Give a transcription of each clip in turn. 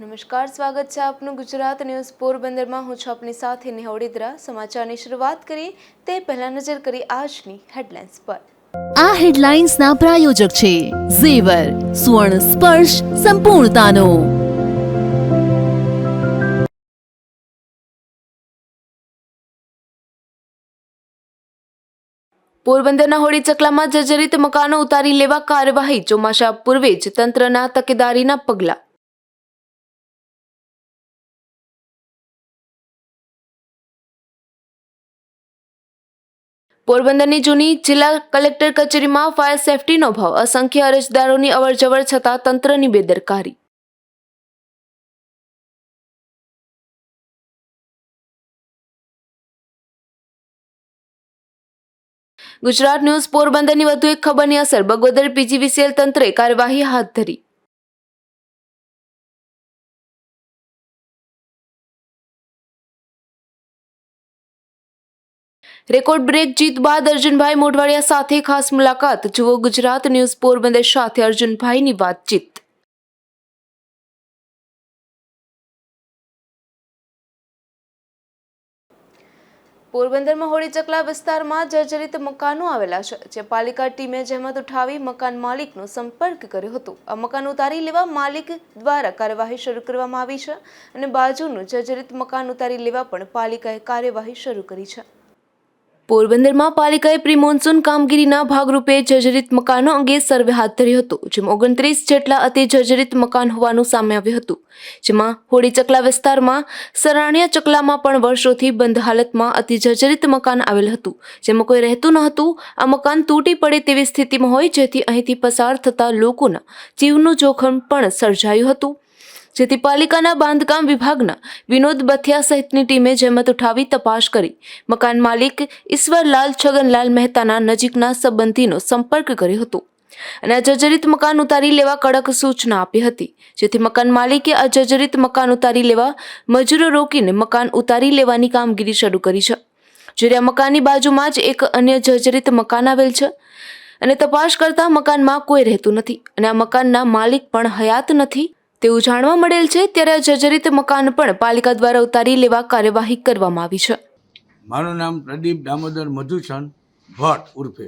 નમસ્કાર, સ્વાગત છે આપનું ગુજરાત ન્યૂઝ પોરબંદરમાં। હું છું આપની સાથે નેહા વડેદરા। સમાચારની શરૂઆત કરીએ તે પહેલા નજર કરી આજની હેડલાઇન્સ પર। આ હેડલાઇન્સના પ્રાયોજક છે ઝેવર, સુવર્ણ સ્પર્શ સંપૂર્ણતાનો। પોરબંદરના હોળી ચકલામાં જર્જરિત મકાનો ઉતારી લેવા કાર્યવાહી। ચોમાસા પૂર્વે જ તંત્રના તકેદારીના પગલાં। પોરબંદરની જૂની જિલ્લા કલેક્ટર કચેરીમાં ફાયર સેફટીનો અભાવ, અસંખ્ય અરજદારોની અવરજવર છતાં તંત્રની બેદરકારી। ગુજરાત ન્યૂઝ પોરબંદરની વધુ એક ખબરની અસર, બગોદર પીજીવીસીએલ તંત્રે કાર્યવાહી હાથ ધરી। રેકોર્ડ બ્રેક જીત બાદ અર્જુનભાઈ મોઢવાડિયા સાથે ખાસ મુલાકાત। જુઓ ગુજરાત ન્યૂઝ પોરબંદર સાથે અર્જુનભાઈની વાતચીત। પોરબંદરમાં હોળી ચકલા વિસ્તારમાં જર્જરિત મકાનો આવેલા છે, જે પાલિકા ટીમે જહેમત ઉઠાવી મકાન માલિકનો સંપર્ક કર્યો હતો। આ મકાન ઉતારી લેવા માલિક દ્વારા કાર્યવાહી શરૂ કરવામાં આવી છે અને બાજુનું જર્જરિત મકાન ઉતારી લેવા પણ પાલિકાએ કાર્યવાહી શરૂ કરી છે। પોરબંદરમાં પાલિકાએ પ્રી મોન્સૂન કામગીરીના ભાગરૂપે જર્જરિત મકાનો અંગે સર્વે હાથ ધર્યો હતો, જેમાં 29 જેટલા અતિ જર્જરિત મકાન હોવાનું સામે આવ્યું હતું। જેમાં હોળી ચકલા વિસ્તારમાં સરાણિયા ચકલામાં પણ વર્ષોથી બંધ હાલતમાં અતિ જર્જરિત મકાન આવેલ હતું, જેમાં કોઈ રહેતું ન હતું। આ મકાન તૂટી પડે તેવી સ્થિતિમાં હોય, જેથી અહીંથી પસાર થતા લોકોના જીવનું જોખમ પણ સર્જાયું હતું, જેથી પાલિકાના બાંધકામ વિભાગના વિનોદ બથિયા સહિતની ટીમે જહેમત ઉઠાવી તપાસ કરી મકાન માલિક ઈશ્વરલાલ છગનલાલ મહેતાના નજીકના સંબંધીનો સંપર્ક કર્યો હતો અને આ જર્જરિત મકાન ઉતારી લેવા કડક સૂચના આપી હતી, જેથી મકાન માલિકે આ જર્જરિત મકાન ઉતારી લેવા મજૂરો રોકીને મકાન ઉતારી લેવાની કામગીરી શરૂ કરી છે। જ્યારે આ મકાનની બાજુમાં જ એક અન્ય જર્જરિત મકાન આવેલ છે અને તપાસ કરતા મકાનમાં કોઈ રહેતું નથી અને આ મકાનના માલિક પણ હયાત નથી તેવું જાણવા મળેલ છે। ત્યારે આ જર્જરિત મકાન પણ પાલિકા દ્વારા ઉતારી લેવા કાર્યવાહી કરવામાં આવી છે। મારું નામ પ્રદીપ દામોદર મધુસન ભટ્ટ ઉર્ફે।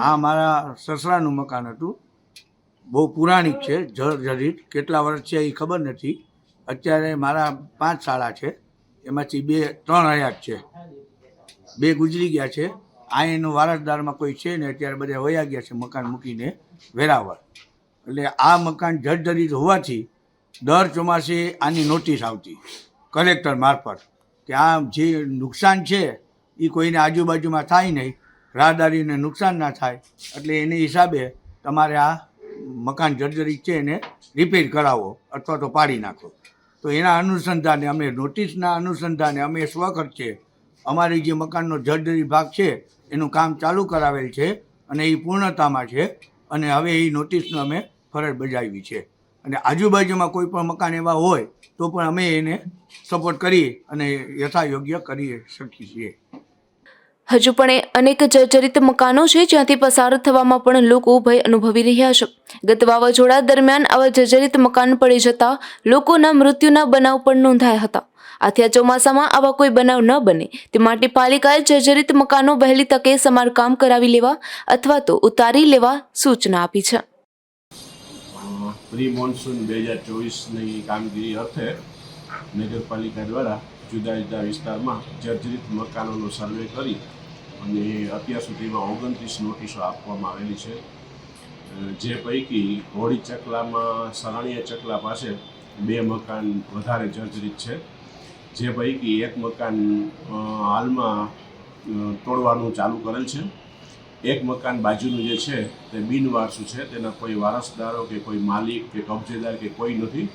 આ મારા સસરાનું મકાન હતું, બહુ પુરાણિક છે, જર્જરિત, કેટલા વર્ષ છે એ ખબર નથી। અત્યારે મારા 5 શાળા છે, એમાંથી 3 હયાત છે, 2 ગુજરી ગયા છે। આ એનો વારસદારમાં કોઈ છે ને, અત્યારે બધા વયા ગયા છે મકાન મૂકીને વેરાવળ। એટલે આ મકાન જર્જરિત હોવાથી દર ચોમાસે આની નોટિસ આવતી કલેક્ટર મારફત કે આ જે નુકસાન છે એ કોઈને આજુબાજુમાં થાય નહીં, રાહદારીને નુકસાન ના થાય, એટલે એની હિસાબે તમારે આ મકાન જર્જરિત છે એને રિપેર કરાવો અથવા તો પાડી નાખો। તો એના અનુસંધાને અમે નોટિસના અનુસંધાને અમે સ્વખર્ચે અમારી જે મકાનનો જર્જરિત ભાગ છે એનું કામ ચાલુ કરાવેલ છે અને એ પૂર્ણતામાં છે અને હવે એ નોટિસનો અમે ફરજ બજાવી છે અને આજુબાજુમાં કોઈ પણ મકાન એવા હોય તો પણ અમે એને સપોર્ટ કરી અને યથાયોગ્ય કરી શકીએ છીએ। હજુ પણ અનેક જર્જરિત મકાનો છે જ્યાંથી પસાર થવામાં પણ લોકો ભય અનુભવી રહ્યા છે। ગત વાવાઝોડા દરમિયાન આવા જર્જરિત મકાન પડી જતા લોકોના મૃત્યુના બનાવ પણ નોંધાયા હતા। આથી આ ચોમાસામાં આવા કોઈ બનાવ ન બને તે માટે પાલિકાએ જર્જરિત મકાનો વહેલી તકે સમારકામ કરાવી લેવા અથવા તો ઉતારી લેવા સૂચના આપી છે। પ્રી મોન્સૂન 2024ની કામગીરી અર્થે નગરપાલિકા દ્વારા જુદા જુદા વિસ્તારમાં જર્જરિત મકાનોનો સર્વે કરી અને અત્યાર સુધીમાં 29 નોટિસો આપવામાં આવેલી છે, જે પૈકી હોળી ચકલામાં સરાણિયા ચકલા પાસે 2 મકાન વધારે જર્જરિત છે, જે પૈકી એક મકાન હાલમાં તોડવાનું ચાલુ કરેલ છે। એક મકાન બાજુનું જે છે તે બિનવારસુ છે, તેના કોઈ વારસદારો કે કોઈ માલિક કે કબજેદાર કે કોઈ નથી,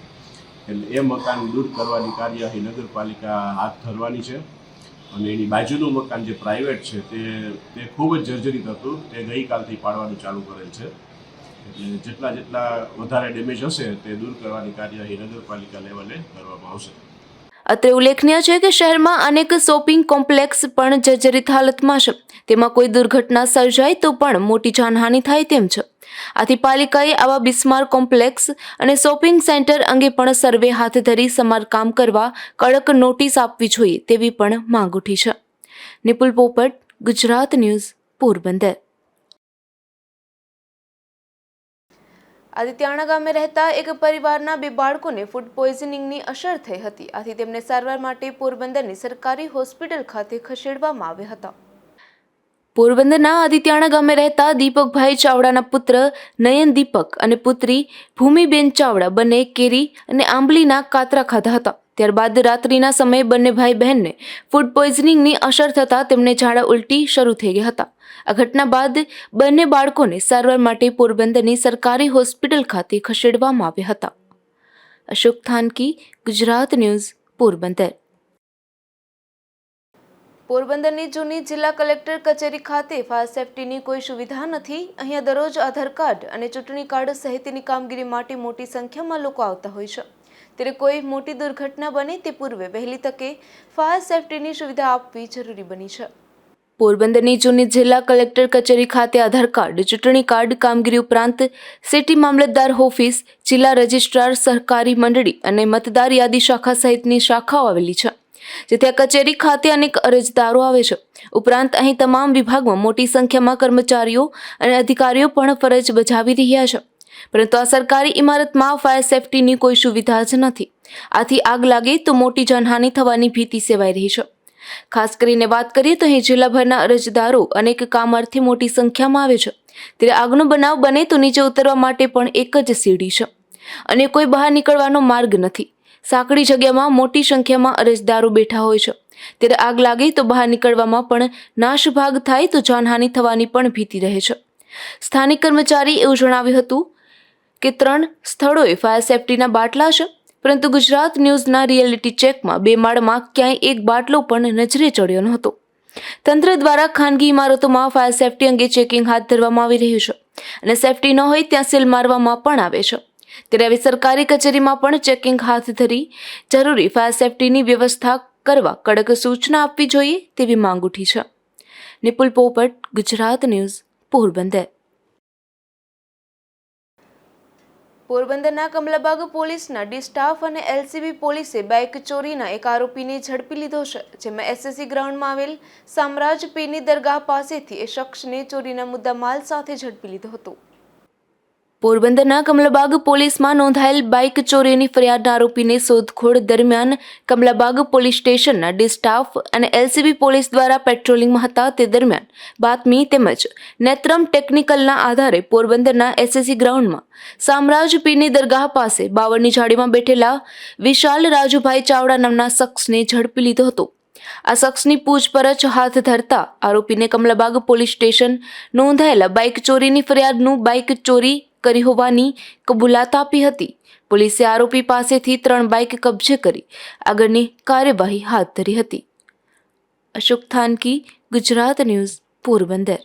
એટલે એ મકાન દૂર કરવાની કાર્યવાહી નગરપાલિકા હાથ ધરવાની છે અને એની બાજુનું મકાન જે પ્રાઇવેટ છે તે ખૂબ જ જર્જરિત હતું, તે ગઈકાલથી પાડવાનું ચાલુ કરેલ છે, એટલે જેટલા વધારે ડેમેજ હશે તે દૂર કરવાની કાર્યવાહી નગરપાલિકા લેવલે કરવામાં આવશે। અત્રે ઉલ્લેખનીય છે કે શહેરમાં અનેક શોપિંગ કોમ્પ્લેક્સ પણ જર્જરિત હાલતમાં છે, તેમાં કોઈ દુર્ઘટના સર્જાય તો પણ મોટી જાનહાનિ થાય તેમ છે। આથી પાલિકાએ આવા બિસ્માર્ક કોમ્પ્લેક્સ અને શોપિંગ સેન્ટર અંગે પણ સર્વે હાથ ધરી સમારકામ કરવા કડક નોટિસ આપવી જોઈએ તેવી પણ માંગ ઉઠી છે. નિપુલ પોપટ, ગુજરાત ન્યૂઝ, પોરબંદર. આદિત્યાણા ગામે રહેતા એક પરિવારના 2 બાળકોને ફૂડ પોઈઝનિંગની અસર થઈ હતી. આથી તેમને સારવાર માટે પોરબંદરની સરકારી હોસ્પિટલ ખાતે ખસેડવામાં આવ્યા હતા. પોરબંદરના આદિત્યાણા ગામે રહેતા દીપકભાઈ ચાવડાના પુત્ર નયન દીપક અને પુત્રી ભૂમિબેન ચાવડા બંને કેરી અને આંબલીના કાતરા ખાધા હતા. ત્યારબાદ રાત્રિના સમયે બંને ભાઈ બહેનને ફૂડ પોઈઝનિંગની અસર થતાં તેમને ઝાડા ઉલટી શરૂ થઈ ગયા હતા. આ ઘટના બાદ બંને બાળકોને સારવાર માટે પોરબંદરની સરકારી હોસ્પિટલ ખાતે ખસેડવામાં આવ્યા હતા. અશોક થાનકી, ગુજરાત ન્યૂઝ, પોરબંદર. પોરબંદરની જૂની જિલ્લા કલેક્ટર કચેરી ખાતે ફાયર સેફટીની કોઈ સુવિધા નથી. અહીંયા દરરોજ આધાર કાર્ડ અને ચૂંટણી કાર્ડ સહિતની કામગીરી માટે મોટી સંખ્યામાં લોકો આવતા હોય છે. ત્યારે કોઈ મોટી દુર્ઘટના બને તે પૂર્વે વહેલી તકે ફાયર સેફટીની સુવિધા આપવી જરૂરી બની છે. પોરબંદરની જૂની જિલ્લા કલેક્ટર કચેરી ખાતે આધાર કાર્ડ, ચૂંટણી કાર્ડ કામગીરી ઉપરાંત સિટી મામલતદાર ઓફિસ, જિલ્લા રજિસ્ટ્રાર સહકારી મંડળી અને મતદાર યાદી શાખા સહિતની શાખાઓ આવેલી છે. જેથી આ કચેરી ખાતે અનેક અરજદારો આવે છે. ઉપરાંત અહીં તમામ વિભાગમાં મોટી સંખ્યામાં કર્મચારીઓ અને અધિકારીઓ પણ ફરજ બજાવી રહ્યા છે. પરંતુ આ સરકારી ઇમારતમાં ફાયર સેફટીની કોઈ સુવિધા જ નથી. આથી આગ લાગે તો મોટી જાનહાનિ થવાની ભીતિ સેવાઈ રહી છે. ખાસ કરીને વાત કરીએ તો અહીં જિલ્લાભરના અરજદારો અનેક કામ અર્થે મોટી સંખ્યામાં આવે છે. ત્યારે આગનો બનાવ બને તો નીચે ઉતરવા માટે પણ એક જ સીડી છે અને કોઈ બહાર નીકળવાનો માર્ગ નથી. સાંકડી જગ્યામાં મોટી સંખ્યામાં અરજદારો બેઠા હોય છે. ત્યારે આગ લાગે તો બહાર નીકળવામાં પણ નાશભાગ થાય તો જાનહાનિ થવાની પણ ભીતિ રહે છે. સ્થાનિક કર્મચારી એવું જણાવ્યું હતું કે 3 સ્થળોએ ફાયર સેફટીના બાટલા છે, પરંતુ ગુજરાત ન્યૂઝના રિયાલિટી ચેકમાં 2 માળમાં ક્યાંય એક બાટલો પણ નજરે ચડ્યો નહોતો. તંત્ર દ્વારા ખાનગી ઇમારતોમાં ફાયર સેફટી અંગે ચેકિંગ હાથ ધરવામાં આવી રહ્યું છે અને સેફટી ન હોય ત્યાં સીલ મારવામાં પણ આવે છે. ત્યારે આવી સરકારી કચેરીમાં પણ ચેકિંગ હાથ ધરી જરૂરી ફાયર સેફટીની વ્યવસ્થા કરવા કડક સૂચના આપવી જોઈએ તેવી માંગ ઉઠી છે. નિપુલ પોપટ, ગુજરાત ન્યૂઝ, પોરબંદર. પોરબંદરના કમલાબાગ પોલીસના ડી સ્ટાફ અને એલસીબી પોલીસે બાઇક ચોરીના એક આરોપીને ઝડપી લીધો છે. જેમાં એસએસસી ગ્રાઉન્ડમાં આવેલ સામ્રાજ પીરની દરગાહ પાસેથી એ શખ્સને ચોરીના મુદ્દામાલ સાથે ઝડપી લીધો હતો. પોરબંદરના કમલાબાગ પોલીસમાં નોંધાયેલ બાઇક ચોરીની ફરિયાદના આરોપીને શોધખોળ દરમિયાન કમલાબાગ પોલીસ સ્ટેશનના ડી સ્ટાફ અને એલસીબી પોલીસ દ્વારા પેટ્રોલિંગમાં હતા તે દરમિયાન બાતમી તેમજ નેત્રમ ટેકનિકલના આધારે પોરબંદરના એસએસસી ગ્રાઉન્ડમાં સામ્રાજ પીરની દરગાહ પાસે બાવળની ઝાડીમાં બેઠેલા વિશાલ રાજુભાઈ ચાવડા નામના શખ્સને ઝડપી લીધો હતો. આ શખ્સની પૂછપરછ હાથ ધરતા આરોપીને કમલાબાગ પોલીસ સ્ટેશન નોંધાયેલા બાઇક ચોરીની ફરિયાદનું બાઇક ચોરી કરી હોવાની કબૂલાત આપી હતી. પોલીસે આરોપી પાસેથી 3 બાઇક કબજે કરી આગળની કાર્યવાહી હાથ ધરી હતી. અશોક થાનકી, ગુજરાત ન્યૂઝ, પોરબંદર.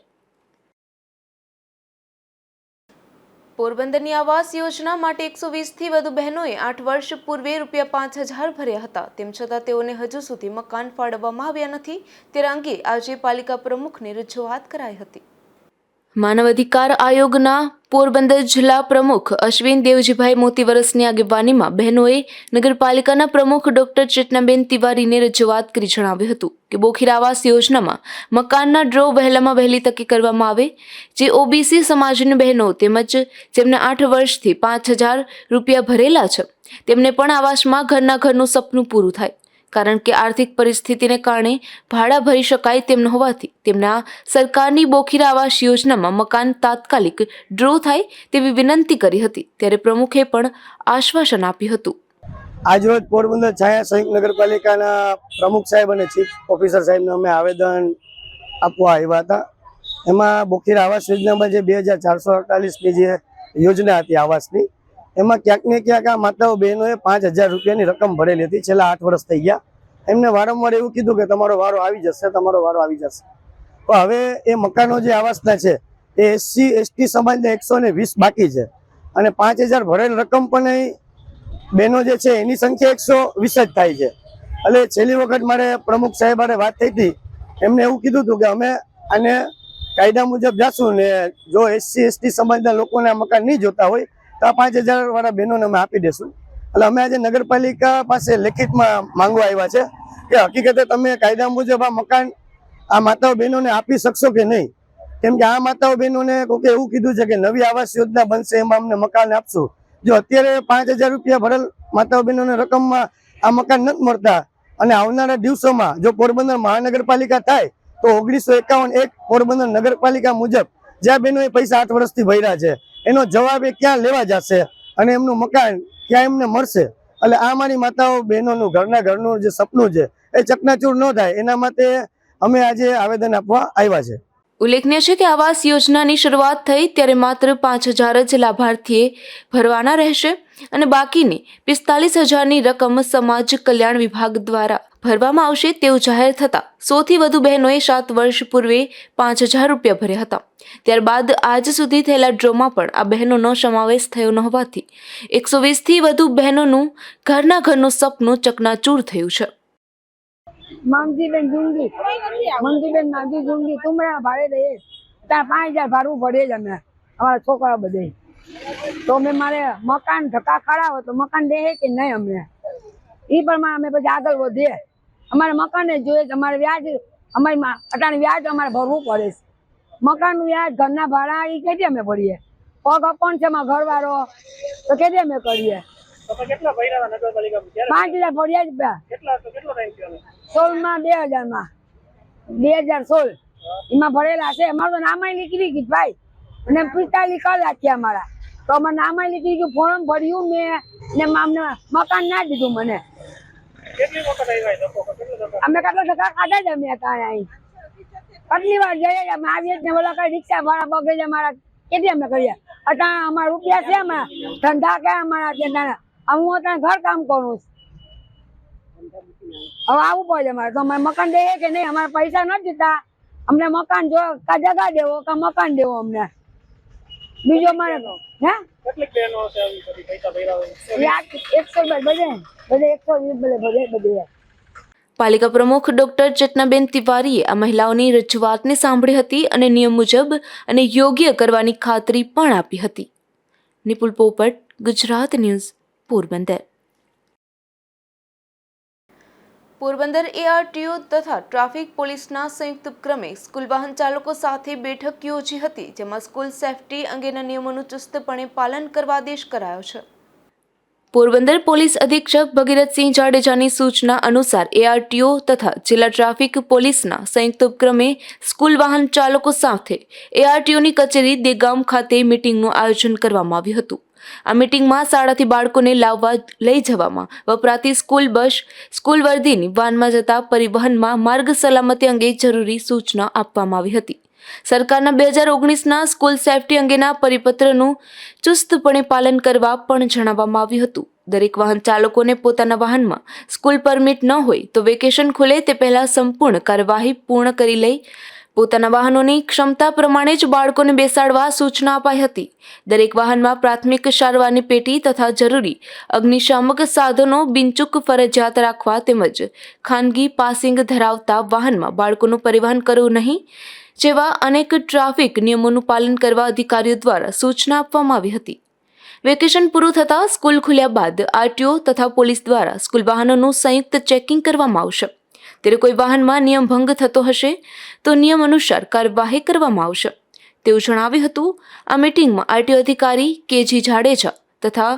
પોરબંદરની આવાસ યોજના માટે 120થી વધુ બહેનોએ 8 વર્ષ પૂર્વે ₹5,000 ભર્યા હતા. તેમ છતાં તેઓને હજુ સુધી મકાન ફાળવવામાં આવ્યા નથી. તે અંગે આજે પાલિકા પ્રમુખને રજૂઆત કરાઈ હતી. માનવ અધિકાર આયોગના પોરબંદર જિલ્લા પ્રમુખ અશ્વિન દેવજીભાઈ મોતીવરસની આગેવાનીમાં બહેનોએ નગરપાલિકાના પ્રમુખ ડોક્ટર ચેતનાબેન તિવારીને રજૂઆત કરી જણાવ્યું હતું કે બોખીર આવાસ યોજનામાં મકાનના ડ્રો વહેલામાં વહેલી તકે કરવામાં આવે. જે ઓબીસી સમાજની બહેનો તેમજ જેમને 8 વર્ષથી ₹5,000 ભરેલા છે તેમને પણ આવાસમાં ઘરનું સપનું પૂરું થાય. કારણ કે આર્થિક પરિસ્થિતિને કારણે ભાડા ભરી શકાય તેમ ન હોવાથી તેમના સરકારની બોખીર આવાસ યોજનામાં મકાન તાત્કાલિક ડ્રો થાય તેવી વિનંતી કરી હતી. ત્યારે પ્રમુખે પણ આશ્વાસન આપ્યું હતું. આજરોજ પોરબંદર છાયા સંયુક્ત નગરપાલિકાના પ્રમુખ સાહેબ અને ચીફ ઓફિસર સાહેબને અમે આવેદન આપવા આવ્યા હતા. એમાં બોખીર આવાસ યોજનામાં જે 2,448ની જે યોજના હતી આવાસની, એમાં ક્યાંક ને ક્યાંક આ માતાઓ બહેનોએ ₹5,000ની રકમ ભરેલી હતી. છેલ્લા 8 વર્ષ થઈ ગયા. એમને વારંવાર એવું કીધું કે તમારો વારો આવી જશે, તમારો વારો આવી જશે. પણ હવે એ મકાનો જે આવાસના છે એ SC ST સમાજને 120 બાકી છે અને 5,000 ભરેલ રકમ પણ બહેનો જે છે એની સંખ્યા 120 જ થાય છે. એટલે છેલ્લી વખત મારે પ્રમુખ સાહેબ વાત થઈ હતી, એમને એવું કીધું હતું કે અમે આને કાયદા મુજબ જાશું ને જો SC ST સમાજના લોકોને આ મકાન નહીં જોતા હોય તો આ 5,000 વાળા બહેનોને અમે આપી દેશું. એટલે અમે આજે નગરપાલિકા પાસે લેખિતમાં માંગવા આવ્યા છે કે હકીકતે તમે કાયદા મુજબ આ મકાન આ માતાઓ બહેનોને આપી શકશો કે નહીં. કેમ કે આ માતાઓ બહેનોને કોકે એવું કીધું છે કે નવી આવાસ યોજના બનશે એમાં અમને મકાન આપશું. જો અત્યારે 5,000 રૂપિયા ભરેલ માતાઓ બહેનોને રકમમાં આ મકાન નથી મળતા અને આવનારા દિવસોમાં જો પોરબંદર મહાનગરપાલિકા થાય તો 1951 એક પોરબંદર નગરપાલિકા મુજબ જ્યાં બહેનોએ પૈસા 8 વર્ષથી ભર્યા છે એનો જવાબ એ ક્યાં લેવા જશે અને એમનું મકાન ક્યાં એમને મળશે. એટલે આ મારી માતાઓ બહેનોનું ઘરનું જે સપનું છે એ ચકનાચૂર ન થાય એના માટે અમે આજે આવેદન આપવા આવ્યા છે. ઉલ્લેખનીય છે કે આવાસ યોજનાની શરૂઆત થઈ ત્યારે માત્ર 5,000 જ લાભાર્થીએ ભરવાના રહેશે અને બાકીની 45,000ની રકમ સમાજ કલ્યાણ વિભાગ દ્વારા ભરવામાં આવશે તેવું જાહેર થતાં 100થી વધુ બહેનોએ 7 વર્ષ પૂર્વે 5,000 રૂપિયા ભર્યા હતા. ત્યારબાદ આજ સુધી થયેલા ડ્રોમાં પણ આ બહેનોનો સમાવેશ થયો ન હોવાથી 120થી વધુ બહેનોનું ઘરનું સપનું ચકનાચૂર થયું છે. મામજીબેન જુંગી મંજુબેન મામજી જુંગી તુમરા ભાડે રહીએ ત્યાં 5,000 ભાડું ભરીએ જ અમે અમારા છોકરા બધે. તો અમે મારે મકાન ધક્કા ખડાવો તો મકાન દે કે નહીં અમને એ પ્રમાણે અમે પછી આગળ વધીએ. અમારે મકાન જ જોઈએ અમારે વ્યાજ અમારી અટાણે વ્યાજ અમારે ભરવું પડે છે. મકાનનું વ્યાજ ઘરના ભાડા એ કેથી અમે ભરીએ. પગ અપણ છે અમારા ઘરવાળો તો કેથી અમે કરીએ. 5,000 ભર્યા જ 16માં 2000માં 2016 એમાં ભરેલા છે. અમારું તો નામાય નીકળી ગઈ ભાઈ અને 45 કલાક છે અમારા તો અમારે નામાય નીકળી ગયું. ફોર્મ ભર્યું મેં ને અમને મકાન ના દીધું મને. અમે કેટલા ધક્કા ખાધા જ અમે ત્યાં અહીં કેટલી વાર જઈએ અમે આવીએ ને બોલા કઈ રિક્ષા ભાડા બગડે છે અમારા કેટલી અમે કરીએ. અત્યારે અમારા રૂપિયા છે અમારા ધંધા કે અમારા હું અત્યારે ઘર કામ કરું છું. હવે આવવું પડે અમારે તો અમારે મકાન દે કે નહીં. અમારે પૈસા નથી દીધા અમને મકાન જો કા જગા દેવો કા મકાન દેવો અમને બીજો મારે હે 120 બધે. પાલિકા પ્રમુખ ડોક્ટર ચેતનાબેન તિવારીએ આ મહિલાઓની રજૂઆતને સાંભળી હતી અને નિયમ મુજબ અને યોગ્ય કરવાની ખાતરી પણ આપી હતી. નિપુલ પોપટ, ગુજરાત ન્યૂઝ, પોરબંદર. પોરબંદર ARTO તથા ટ્રાફિક પોલીસના સંયુક્ત ઉપક્રમે સ્કૂલ વાહન ચાલકો સાથે બેઠક યોજી હતી જેમાં સ્કૂલ સેફટી અંગેના નિયમોનું ચુસ્તપણે પાલન કરવા આદેશ કરાયો છે. પોરબંદર પોલીસ અધિક્ષક ભગીરથસિંહ જાડેજાની સૂચના અનુસાર ARTO તથા જિલ્લા ટ્રાફિક પોલીસના સંયુક્ત ઉપક્રમે સ્કૂલ વાહન ચાલકો સાથે ARTOની કચેરી દેગામ ખાતે મીટિંગનું આયોજન કરવામાં આવ્યું હતું. આ મીટિંગમાં શાળાથી બાળકોને લાવવા લઈ જવામાં વપરાતી સ્કૂલ બસ, સ્કૂલ વર્દીની વાનમાં જતા પરિવહનમાં માર્ગ સલામતી અંગે જરૂરી સૂચના આપવામાં આવી હતી. સરકારના 2019ના સ્કૂલ સેફટી અંગેના પરિપત્રનું ચુસ્તપણે પાલન કરવા પણ જણાવવામાં આવ્યું હતું. દરેક વાહન ચાલકોને પોતાના વાહનમાં સ્કૂલ પરમિટ ન હોય તો વેકેશન ખુલે તે પહેલા સંપૂર્ણ કાર્યવાહી પૂર્ણ કરી લઈ પોતાના વાહનોની ક્ષમતા પ્રમાણે જ બાળકોને બેસાડવા સૂચના અપાઈ હતી. દરેક વાહનમાં પ્રાથમિક સારવારની પેટી તથા જરૂરી અગ્નિશામક સાધનો બિનચૂક ફરજિયાત રાખવા તેમજ ખાનગી પાસિંગ ધરાવતા વાહનમાં બાળકોનું પરિવહન કરવું નહીં જેવા અનેક ટ્રાફિક નિયમોનું પાલન કરવા અધિકારીઓ દ્વારા સૂચના આપવામાં આવી હતી. વેકેશન પૂરું થતાં સ્કૂલ ખુલ્યા બાદ RTO તથા પોલીસ દ્વારા સ્કૂલ વાહનોનું સંયુક્ત ચેકિંગ કરવામાં આવશે. ત્યારે કોઈ વાહનમાં નિયમ ભંગ થતો હશે તો નિયમ અનુસાર કાર્યવાહી કરવામાં આવશે તેવું જણાવ્યું હતું. આ મીટિંગમાં RTO અધિકારી KG જાડેજા તથા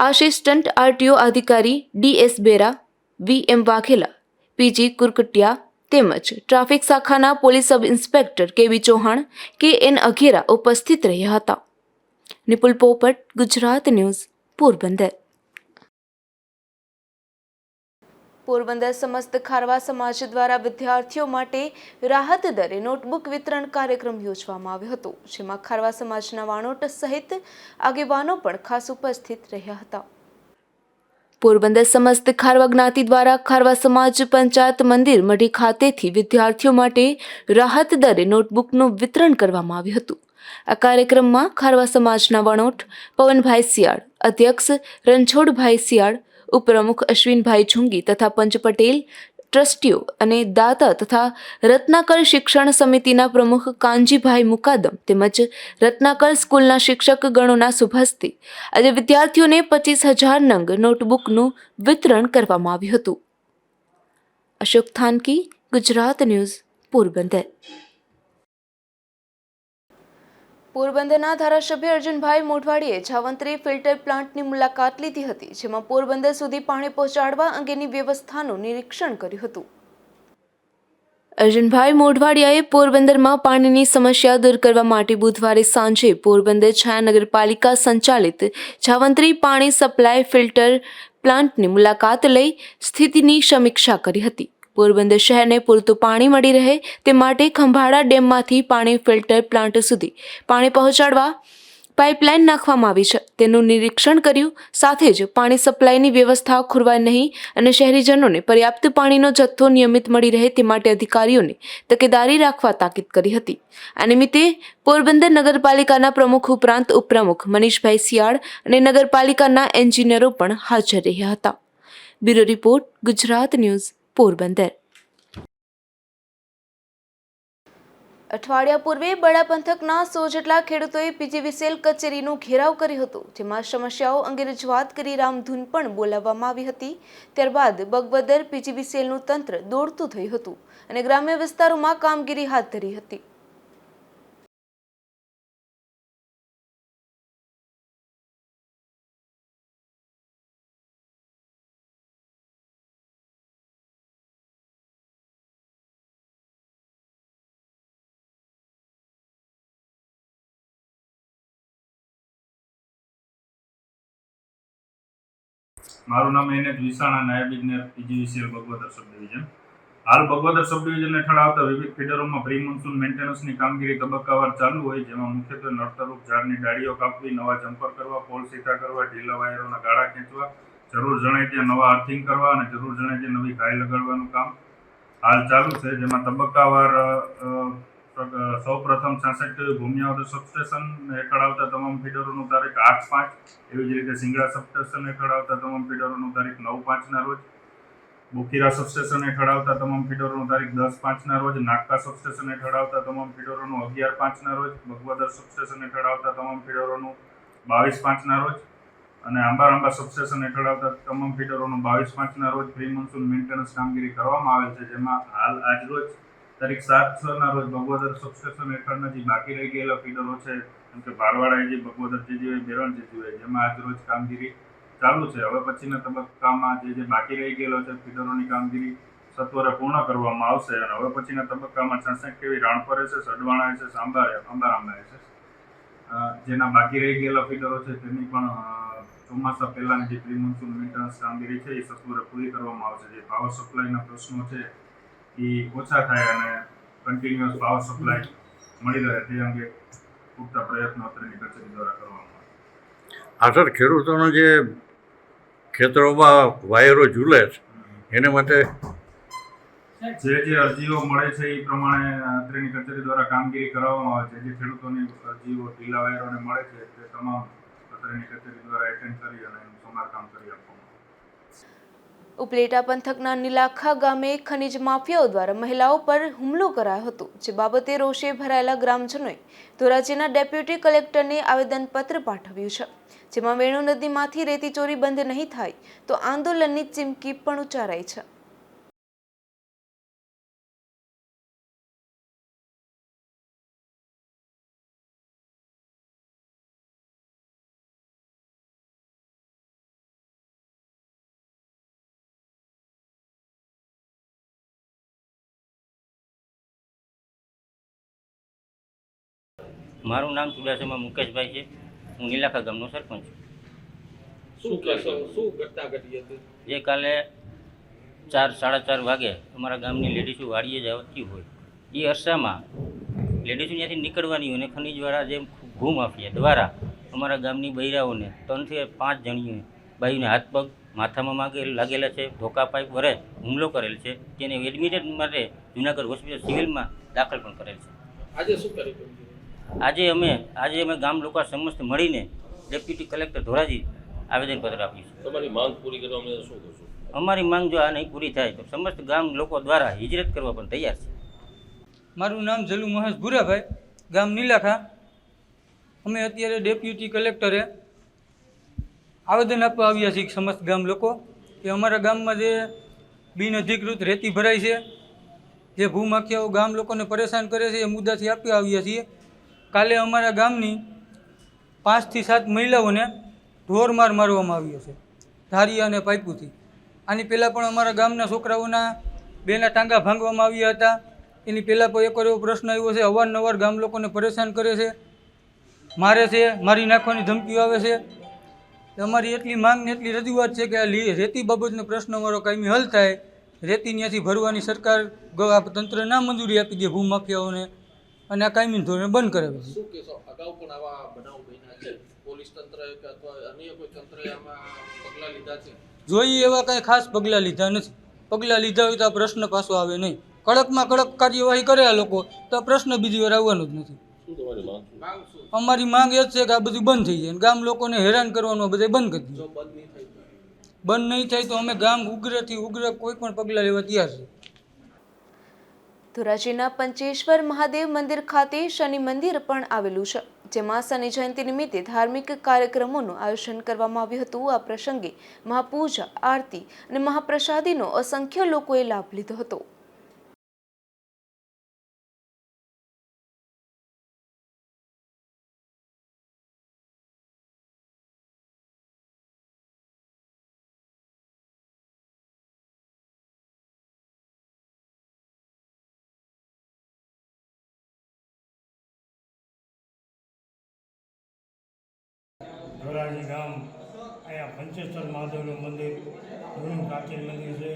આસિસ્ટન્ટ RTO અધિકારી DS બેરા, VM વાઘેલા, PG કુરકટિયા તેમજ ટ્રાફિક શાખાના police sub inspector KV Chauhan, KN Aghera ઉપસ્થિત રહ્યા હતા. નિપુલ પોપટ, ગુજરાત ન્યૂઝ, પોરબંદર. પોરબંદર સમસ્ત ખારવા સમાજ દ્વારા વિદ્યાર્થીઓ માટે રાહત દરે નોટબુક વિતરણ કાર્યક્રમ યોજવામાં આવ્યો હતો જેમાં ખારવા સમાજના વાણોટ સહિત આગેવાનો પણ ખાસ ઉપસ્થિત રહ્યા હતા. પોરબંદર સમસ્ત ખારવા જ્ઞાતિ દ્વારા ખારવા સમાજ પંચાયત મંદિર મઢી ખાતેથી વિદ્યાર્થીઓ માટે રાહત દરે નોટબુકનું વિતરણ કરવામાં આવ્યું હતું. આ કાર્યક્રમમાં ખારવા સમાજના વણોટ પવનભાઈ સિયાળ, અધ્યક્ષ રણછોડભાઈ સિયાળ, ઉપપ્રમુખ અશ્વિનભાઈ ઝુંગી તથા પંચ પટેલ, ટ્રસ્ટીઓ અને દાતા તથા રત્નાકર શિક્ષણ સમિતિના પ્રમુખ કાનજીભાઈ મુકાદમ તેમજ રત્નાકર સ્કૂલના શિક્ષક ગણોના શુભ હસ્તે આજે વિદ્યાર્થીઓને 25,000 નંગ નોટબુકનું વિતરણ કરવામાં આવ્યું હતું. અશોક થાનકી, ગુજરાત ન્યૂઝ, પોરબંદર. પોરબંદરના ધારાસભ્ય અર્જુનભાઈ મોઢવાડીએ છાવંત્રી ફિલ્ટર પ્લાન્ટની મુલાકાત લીધી હતી, જેમાં પોરબંદર સુધી પાણી પહોંચાડવા અંગેની વ્યવસ્થાનું નિરીક્ષણ કર્યું હતું. અર્જુનભાઈ મોઢવાડિયાએ પોરબંદરમાં પાણીની સમસ્યા દૂર કરવા માટે બુધવારે સાંજે પોરબંદર છાયા નગરપાલિકા સંચાલિત છાવંત્રી પાણી સપ્લાય ફિલ્ટર પ્લાન્ટની મુલાકાત લઈ સ્થિતિની સમીક્ષા કરી હતી. પોરબંદર શહેરને પૂરતું પાણી મળી રહે તે માટે ખંભાળા ડેમમાંથી પાણી ફિલ્ટર પ્લાન્ટ સુધી પાણી પહોંચાડવા પાઇપલાઇન નાખવામાં આવી છે, તેનું નિરીક્ષણ કર્યું. સાથે જ પાણી સપ્લાયની વ્યવસ્થા ખોરવાય નહીં અને શહેરીજનોને પર્યાપ્ત પાણીનો જથ્થો નિયમિત મળી રહે તે માટે અધિકારીઓને તકેદારી રાખવા તાકીદ કરી હતી. આ નિમિત્તે પોરબંદર નગરપાલિકાના પ્રમુખ ઉપરાંત ઉપપ્રમુખ મનીષભાઈ સિયાળ અને નગરપાલિકાના એન્જિનિયરો પણ હાજર રહ્યા હતા. Bureau report, Gujarat news, Porbandar. અઠવાડિયા પૂર્વે બડા પંથકના 100 જેટલા ખેડૂતોએ પીજીવીસીએલ કચેરીનો ઘેરાવ કર્યો હતો, જેમાં સમસ્યાઓ અંગે રજૂઆત કરી રામધૂન પણ બોલાવવામાં આવી હતી. ત્યારબાદ બગબદર પીજીવીસીએલનું તંત્ર દોડતું થયું હતું અને ગ્રામ્ય વિસ્તારોમાં કામગીરી હાથ ધરી હતી. મારું નામ એને વિસાણા, નાયબ ઇજનેર પીજીવીસીએલ બગવદર સબ ડિવિઝન. હાલ બગવદર સબ ડિવિઝન હેઠળ આવતા વિવિધ ફીડરોમાં પ્રી મોન્સૂન મેન્ટેનન્સની કામગીરી તબક્કાવાર ચાલુ હોય, જેમાં મુખ્યત્વે નડતરરૂપ ઝાડની ડાળીઓ કાપવી, નવા જમ્પર કરવા, પોલ સીધા કરવા, ઢીલા વાયરોના ગાળા ખેંચવા, જરૂર જણાય ત્યાં નવા અર્થિંગ કરવા અને જરૂર જણાય ત્યાં નવી ગાય લગાડવાનું કામ હાલ ચાલુ છે. જેમાં તબક્કાવાર સૌપ્રથમ 66 kV ભૂમિયાવદર સબસ્ટેશન હેઠળ આવતા તમામ ફીડરોનું તારીખ 8/5, એવી જ રીતે સિંગડા સબસ્ટેશન હેઠળ આવતા તમામ ફીડરોનું તારીખ 9/5ના રોજ, બોખીરા સબસ્ટેશન હેઠળ આવતા તમામ ફીડરોનું તારીખ 10/5ના રોજ, નાકા સબસ્ટેશન હેઠળ આવતા તમામ ફીડરોનું 11/5ના રોજ, બગવદર સબસ્ટેશન હેઠળ આવતા તમામ ફીડરોનું 22/5ના રોજ અને આંબારાંબા સબસ્ટેશન હેઠળ આવતા તમામ ફીડરોનું 22/5ના રોજ પ્રી મોન્સૂન મેન્ટેનન્સ કામગીરી કરવામાં આવેલ છે. જેમાં હાલ આજરોજ તારીખ 7/6ના રોજ બગવદર સબસ્ટેશન હેઠળના જે બાકી રહી ગયેલા ફીડરો છે, જેમ કે ભારવાડા, જે બગવદર જીજીવાય, બેરણ જીજીવાય, જેમાં આજરોજ કામગીરી ચાલુ છે. હવે પછીના તબક્કામાં જે બાકી રહી ગયેલો છે ફીડરોની કામગીરી સત્વરે પૂર્ણ કરવામાં આવશે અને હવે પછીના તબક્કામાં 66 kV Ranpar SS, Adwana SS, Ambaramba SS, જેના બાકી રહી ગયેલા ફીડરો છે તેની પણ ચોમાસા પહેલાની જે પ્રી મોન્સૂન મેન્ટેનન્સ કામગીરી છે એ સત્વરે પૂરી કરવામાં આવશે. જે પાવર સપ્લાયના પ્રશ્નો છે એ ઓછા થાય અને કન્ટિન્યુઅસ પાવર સપ્લાય મળી રહે તે અંગે પૂરતા પ્રયત્નો અત્રેની કચેરી દ્વારા કરવામાં આવે. હા સર, ખેડૂતોનો જે ખેતરોમાં વાયરો ઝૂલે છે એને માટે જે અરજીઓ મળે છે એ પ્રમાણે અત્રેની કચેરી દ્વારા કામગીરી કરવામાં આવે છે. જે ખેડૂતોની અરજીઓ ઢીલા વાયરોને મળે છે તે તમામ અત્રેની કચેરી દ્વારા એટેન્ડ કરી અને એનું સમારકામ કરી આપવામાં આવે. ઉપલેટા પંથકના નીલાખા ગામે ખનીજ માફિયાઓ દ્વારા મહિલાઓ પર હુમલો કરાયો હતો, જે બાબતે રોષે ભરાયેલા ગ્રામજનોએ ધોરાજીના ડેપ્યુટી કલેક્ટરને આવેદનપત્ર પાઠવ્યું છે, જેમાં વેણુ નદીમાંથી રેતી ચોરી બંધ નહીં થાય તો આંદોલનની ચીમકી પણ ઉચ્ચારાઈ છે. મારું નામ ચુડાસમા મુકેશભાઈ છે. હું નીલાખા ગામનો સરપંચ છું. શું ઘટના ઘટી હતી? જે કાલે 4-4:30 વાગે અમારા ગામની લેડીઝો વાડીએ જતી હોય એ અરસામાં લેડીઝો ત્યાંથી નીકળવાની હોય અને ખનીજવાળા જે ભૂમાફિયા દ્વારા અમારા ગામની બૈરાઓને 3 થી 5 જણીઓએ બાઈઓને હાથ પગ માથામાં લાગેલા છે, ધોકા પાઇપ વડે હુમલો કરેલ છે. તેને એડમિટેડ માટે જુનાગઢ હોસ્પિટલ સિવિલમાં દાખલ પણ કરેલ છે. આજે શું કર્યું? આજે અમે ગામ લોકો સમસ્ત મળીને ડેપ્યુટી કલેક્ટર ધોરાજી આવેદનપત્ર આપ્યું છે. તમારી માંગ પૂરી કરવા માટે શું કરશું? અમારી માંગ જો આ નહીં પૂરી થાય તો સમસ્ત ગામ લોકો દ્વારા હિજરત કરવા પણ તૈયાર છે. મારું નામ જલુ મહેશ ભુરાભાઈ, ગામ નીલાખા. અમે અત્યારે ડેપ્યુટી કલેક્ટરે આવેદન આપવા આવ્યા છીએ સમસ્ત ગામ લોકો કે અમારા ગામમાં જે બિનઅધિકૃત રેતી ભરાય છે, જે ભૂમાફિયાઓ ગામ લોકોને પરેશાન કરે છે, એ મુદ્દાથી આપવા આવ્યા છીએ. કાલે અમારા ગામની 5 થી 7 મહિલાઓને ઢોરમાર મારવામાં આવ્યો છે, ધારિયા અને પાઇપુથી. આની પહેલાં પણ અમારા ગામના છોકરાઓના 2ના ટાંગા ભાંગવામાં આવ્યા હતા. એની પહેલાં પણ એકવાર એવો પ્રશ્ન આવ્યો છે. અવારનવાર ગામ લોકોને પરેશાન કરે છે, મારે છે, મારી નાખવાની ધમકીઓ આવે છે. અમારી એટલી માંગ ને એટલી રજૂઆત છે કે આ રેતી બાબતનો પ્રશ્ન અમારો કાયમી હલ થાય. રેતી ત્યાંથી ભરવાની સરકાર તંત્ર ના મંજૂરી આપી દે ભૂમાફિયાઓને, અને આ કાયમી ધોરણે બંધ કરાવે છે. શું કહેશો? અગાઉ પણ આવા બનાવ બન્યા છે. પોલીસ તંત્ર કે અથવા અન્ય કોઈ તંત્રએ આમાં પગલાં લીધા છે? જોઈએ એવા કાંઈ ખાસ પગલાં લીધા નથી. પગલાં લીધા હોય તો આ પ્રશ્ન પાછો આવે નહીં. કડકમાં કડક કાર્યવાહી કરે આ લોકો તો આ પ્રશ્ન બીજી વાર આવવાનો જ નથી. શું તમારી માંગ શું? અમારી માંગ એ જ છે કે આ બધું બંધ થઈ જાય, ગામ લોકોને હેરાન કરવાનું બધે બંધ કરી દે. જો બંધ નહીં થાય બંધ નહીં થાય તો અમે ગામ ઉગ્રથી ઉગ્ર કોઈ પણ પગલાં લેવા તૈયાર છે. ધોરાજીના પંચેશ્વર મહાદેવ મંદિર ખાતે શનિ મંદિર પણ આવેલું છે, જેમાં શનિ જયંતિ નિમિત્તે ધાર્મિક કાર્યક્રમોનું આયોજન કરવામાં આવ્યું હતું. આ પ્રસંગે મહાપૂજા, આરતી અને મહાપ્રસાદીનો અસંખ્ય લોકોએ લાભ લીધો હતો. ધોરાજી ગામ અહીંયા પંચેશ્વર મહાદેવનું મંદિર જૂનું પ્રાચીન મંદિર છે,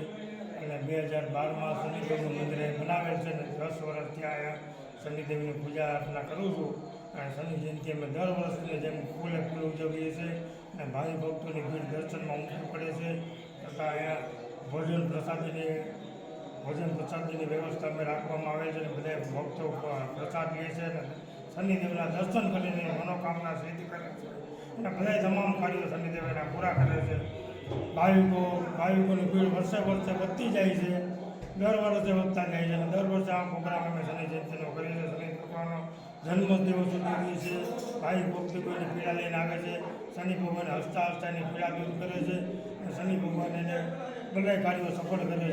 અને 2012માં શનિદેવનું મંદિર બનાવેલ છે, અને 10 વર્ષથી અહીંયા શનિદેવની પૂજા અર્ચના કરું છું. અને શનિ જયંતિ અમે દર વર્ષની જેમ ફૂલે ફૂલ ઉજવીએ છીએ, અને ભાવિ ભક્તોની ભીડ દર્શનમાં ઉમટી પડે છે. તથા અહીંયા ભોજન પ્રસાદીની વ્યવસ્થા અમે રાખવામાં આવે છે, અને બધા ભક્તો પ્રસાદ લે છે, અને શનિદેવના દર્શન કરીને મનોકામના સિદ્ધ કરે છે, અને બધા તમામ કાર્યો શનિદેવના પૂરા કરે છે. ભાવિકોની ભીડ વર્ષે વધતી જાય છે, દર વર્ષે વધતા જાય છે, અને દર વર્ષે આ પ્રોગ્રામ અમે શનિ જયંતિનો કરીએ છીએ. શનિ ભગવાનનો જન્મદિવસ ઉજવીએ છીએ. ભાવિક ભક્તિ કોઈની પીડા લઈને આવે છે, શનિ ભગવાન હસતા એની પીડા દૂર કરે છે, અને શનિ ભગવાન એને બધા કાર્યો સફળ કરે છે.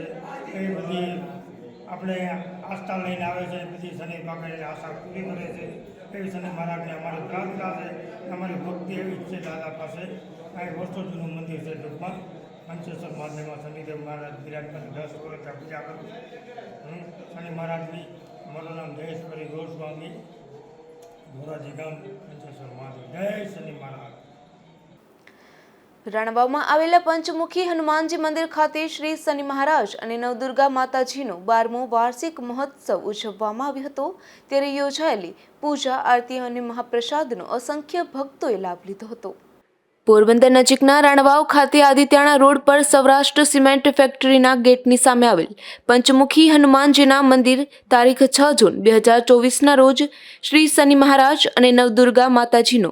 એવી બધી આપણે આસ્થા લઈને આવે છે, બધી શનિ ભગવાનની આશા પૂરી કરે છે. એવી શનિ મહારાજને અમારી પ્રાર્થના છે, અમારી ભક્તિ એવી જ છે દાદા પાસે. અહીં વર્ષો જૂનું મંદિર છે. ટૂંકમાં પંચેશ્વર મહાદેવમાં શનિદેવ મહારાજ બિરાજમાન 10 વર્ષથી પૂજા કરું છું. શનિ મહારાજની મારું નામ જયેશ્વરી ગોસ્વામી, ધોરાજી ગામ, પંચેશ્વર મહાદેવ. જય શનિ મહારાજ. રાણાવાવમાં આવેલા પંચમુખી હનુમાનજી મંદિર ખાતે શ્રી શનિ મહારાજ અને નવદુર્ગા માતાજીનો 12મો વાર્ષિક મહોત્સવ ઉજવવામાં આવ્યો હતો. ત્યારે યોજાયેલી પૂજા, આરતી અને મહાપ્રસાદનો અસંખ્ય ભક્તોએ લાભ લીધો હતો. પોરબંદર નજીકના રાણાવાવ ખાતે આદિત્યાણા રોડ પર સૌરાષ્ટ્ર સિમેન્ટ ફેક્ટરીના ગેટની સામે આવેલ પંચમુખી હનુમાનજીના મંદિર તારીખ 6 જૂન 2024ના રોજ શ્રી શનિ મહારાજ અને નવદુર્ગા માતાજીનો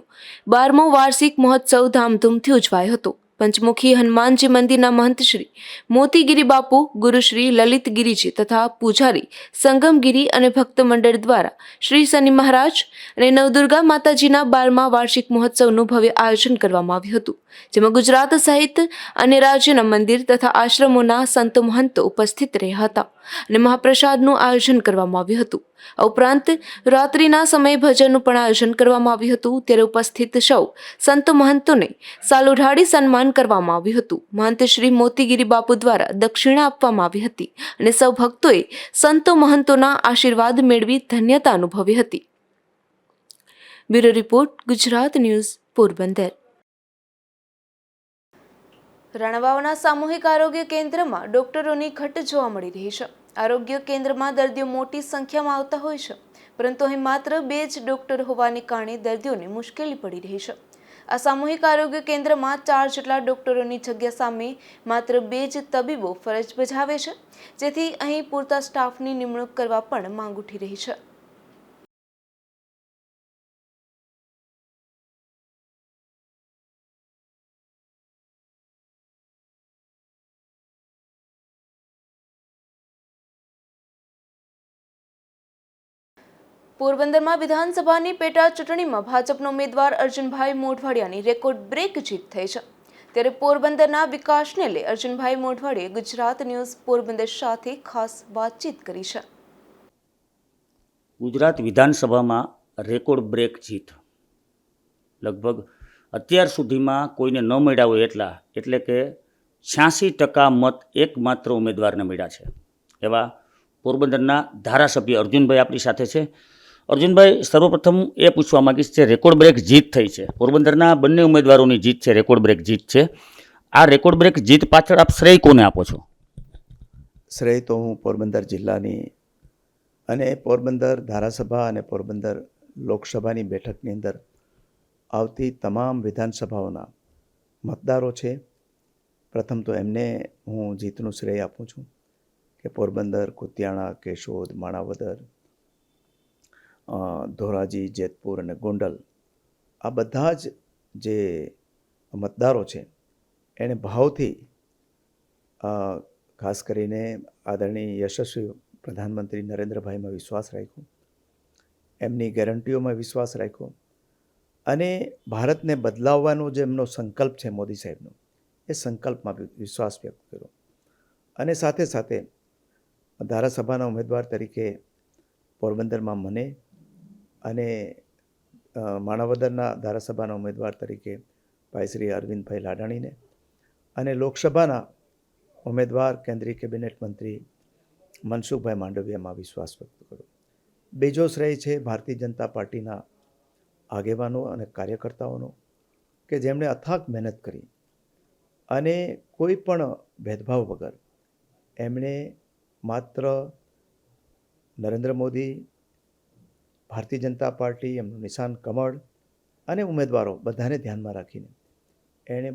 12મો વાર્ષિક મહોત્સવ ધામધૂમથી ઉજવાયો હતો. પંચમુખી હનુમાનજી મંદિરના મહંત શ્રી મોતીગીરી બાપુ, ગુરુશ્રી લલિતગીરીજી તથા પૂજારી સંગમગીરી અને ભક્ત મંડળ દ્વારા શ્રી શનિ મહારાજ અને નવદુર્ગા માતાજીના 12મા વાર્ષિક મહોત્સવનું ભવ્ય આયોજન કરવામાં આવ્યું હતું, જેમાં ગુજરાત સહિત અન્ય રાજ્યના મંદિર તથા આશ્રમોના સંતો મહંતો ઉપસ્થિત રહ્યા હતા અને મહાપ્રસાદનું આયોજન કરવામાં આવ્યું હતું. આ ઉપરાંત રાત્રિના સમયે ભજનનું પણ આયોજન કરવામાં આવ્યું હતું. ત્યારે ઉપસ્થિત સૌ સંતો મહંતોને સાલ ઓઢાડી સન્માન કરવામાં આવ્યું હતું. મહંત શ્રી મોતીગીરી બાપુ દ્વારા દક્ષિણા આપવામાં આવી હતી અને સૌ ભક્તોએ સંતો મહંતોના આશીર્વાદ મેળવી ધન્યતા અનુભવી હતી. Bureau report, Gujarat news, Porbandar. રાણાવાવના સામૂહિક આરોગ્ય કેન્દ્રમાં ડોક્ટરોની ઘટ જોવા મળી રહી છે. આરોગ્ય કેન્દ્રમાં દર્દીઓ મોટી સંખ્યામાં આવતા હોય છે, પરંતુ અહીં માત્ર 2 જ ડોક્ટર હોવાને કારણે દર્દીઓને મુશ્કેલી પડી રહી છે. આ સામૂહિક આરોગ્ય કેન્દ્રમાં 4 જેટલા ડોક્ટરોની જગ્યા સામે માત્ર 2 જ તબીબો ફરજ બજાવે છે, જેથી અહીં પૂરતા સ્ટાફની નિમણૂક કરવા પણ માંગ ઉઠી રહી છે. પોરબંદરમાં વિધાનસભાની પેટા ચૂંટણીમાં ભાજપના ઉમેદવાર અર્જુનભાઈ મોઢવાડિયાની રેકોર્ડ બ્રેક જીત થઈ છે. ત્યારે પોરબંદરના વિકાસને લઈ અર્જુનભાઈ મોઢવાડિયાએ ગુજરાત ન્યૂઝ પોરબંદર સાથે ખાસ વાતચીત કરી છે. ગુજરાત વિધાનસભામાં રેકોર્ડ બ્રેક જીત લગભગ અત્યાર સુધીમાં કોઈને ન મળ્યા હોય એટલા, એટલે કે 86% મત એકમાત્ર ઉમેદવારને મળ્યા છે. એવા પોરબંદરના ધારાસભ્ય અર્જુનભાઈ આપણી સાથે છે. અર્જુનભાઈ, સર્વપ્રથમ એ પૂછવા માગીશ છે, રેકોર્ડ બ્રેક જીત થઈ છે, પોરબંદરના બંને ઉમેદવારોની જીત છે, રેકોર્ડ બ્રેક જીત છે. આ રેકોર્ડ બ્રેક જીત પાછળ આપ શ્રેય કોને આપો છો? શ્રેય તો હું પોરબંદર જિલ્લાની અને પોરબંદર ધારાસભા અને પોરબંદર લોકસભાની બેઠકની અંદર આવતી તમામ વિધાનસભાઓના મતદારો છે. પ્રથમ તો એમને હું જીતનું શ્રેય આપું છું કે પોરબંદર, કુતિયાણા, કેશોદ, માણાવદર, ધોરાજી, જેતપુર અને ગોંડલ, આ બધા જ જે મતદારો છે એણે ભાવથી ખાસ કરીને આદરણીય યશસ્વી પ્રધાનમંત્રી નરેન્દ્રભાઈમાં વિશ્વાસ રાખ્યો, એમની ગેરંટીઓમાં વિશ્વાસ રાખ્યો અને ભારતને બદલાવવાનો જે એમનો સંકલ્પ છે મોદી સાહેબનો, એ સંકલ્પમાં વિશ્વાસ વ્યક્ત કર્યો. અને સાથે સાથે ધારાસભાના ઉમેદવાર તરીકે પોરબંદરમાં મને અને માણાવદરના ધારાસભાના ઉમેદવાર તરીકે ભાઈ શ્રી અરવિંદભાઈ લાડાણીને અને લોકસભાના ઉમેદવાર કેન્દ્રીય કેબિનેટ મંત્રી મનસુખભાઈ માંડવિયામાં વિશ્વાસ વ્યક્ત કર્યો. બીજો શ્રેય છે ભારતીય જનતા પાર્ટીના આગેવાનો અને કાર્યકર્તાઓનો કે જેમણે અથાગ મહેનત કરી અને કોઈ પણ ભેદભાવ વગર એમણે માત્ર નરેન્દ્ર મોદી, ભારતીય જનતા પાર્ટી, એમનું નિશાન કમળ અને ઉમેદવારો બધાને ધ્યાનમાં રાખીને એણે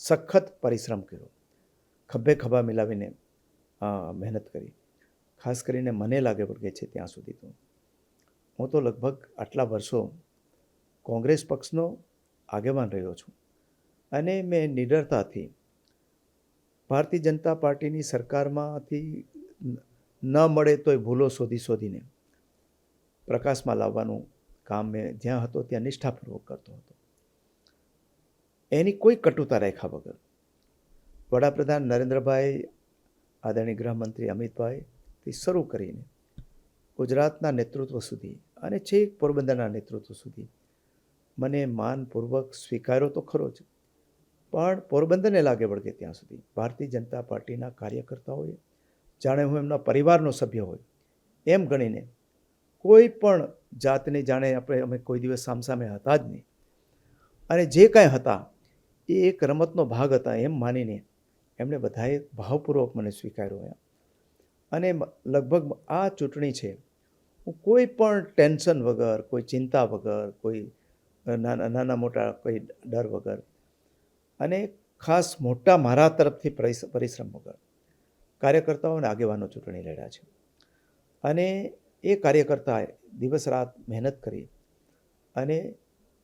સખત પરિશ્રમ કર્યો, ખભે ખભા મિલાવીને મહેનત કરી. ખાસ કરીને મને લાગે પડે છે ત્યાં સુધી તો હું તો લગભગ આટલા વર્ષો કોંગ્રેસ પક્ષનો આગેવાન રહ્યો છું અને મેં નિડરતાથી ભારતીય જનતા પાર્ટીની સરકારમાંથી ન મળે તોય ભૂલો શોધીને પ્રકાશમાં લાવવાનું કામ મેં જ્યાં હતો ત્યાં નિષ્ઠાપૂર્વક કરતો હતો. એની કોઈ કટુતા રાખ્યા વગર વડાપ્રધાન નરેન્દ્રભાઈ, આદરણીય ગૃહમંત્રી અમિતભાઈથી શરૂ કરીને ગુજરાતના નેતૃત્વ સુધી અને છેક પોરબંદરના નેતૃત્વ સુધી મને માનપૂર્વક સ્વીકાર્યો તો ખરો જ, પણ પોરબંદરને લાગે વળગે ત્યાં સુધી ભારતીય જનતા પાર્ટીના કાર્યકર્તાઓએ જાણે હું એમના પરિવારનો સભ્ય હોય એમ ગણીને કોઈ પણ જાતની જાણે અમે કોઈ દિવસ સામસામે હતા જ નહીં અને જે કાંઈ હતા એ એક રમતનો ભાગ હતા એમ માનીને એમણે બધાએ ભાવપૂર્વક મને સ્વીકાર્યો. અને લગભગ આ ચૂંટણી છે હું કોઈ પણ ટેન્શન વગર, કોઈ ચિંતા વગર, કોઈ નાના મોટા કોઈ ડર વગર અને ખાસ મોટા મારા તરફથી પરિશ્રમ વગર કાર્યકર્તાઓ અને આગેવાનો ચૂંટણી લડ્યા છે. અને એ કાર્યકર્તાએ દિવસ રાત મહેનત કરી અને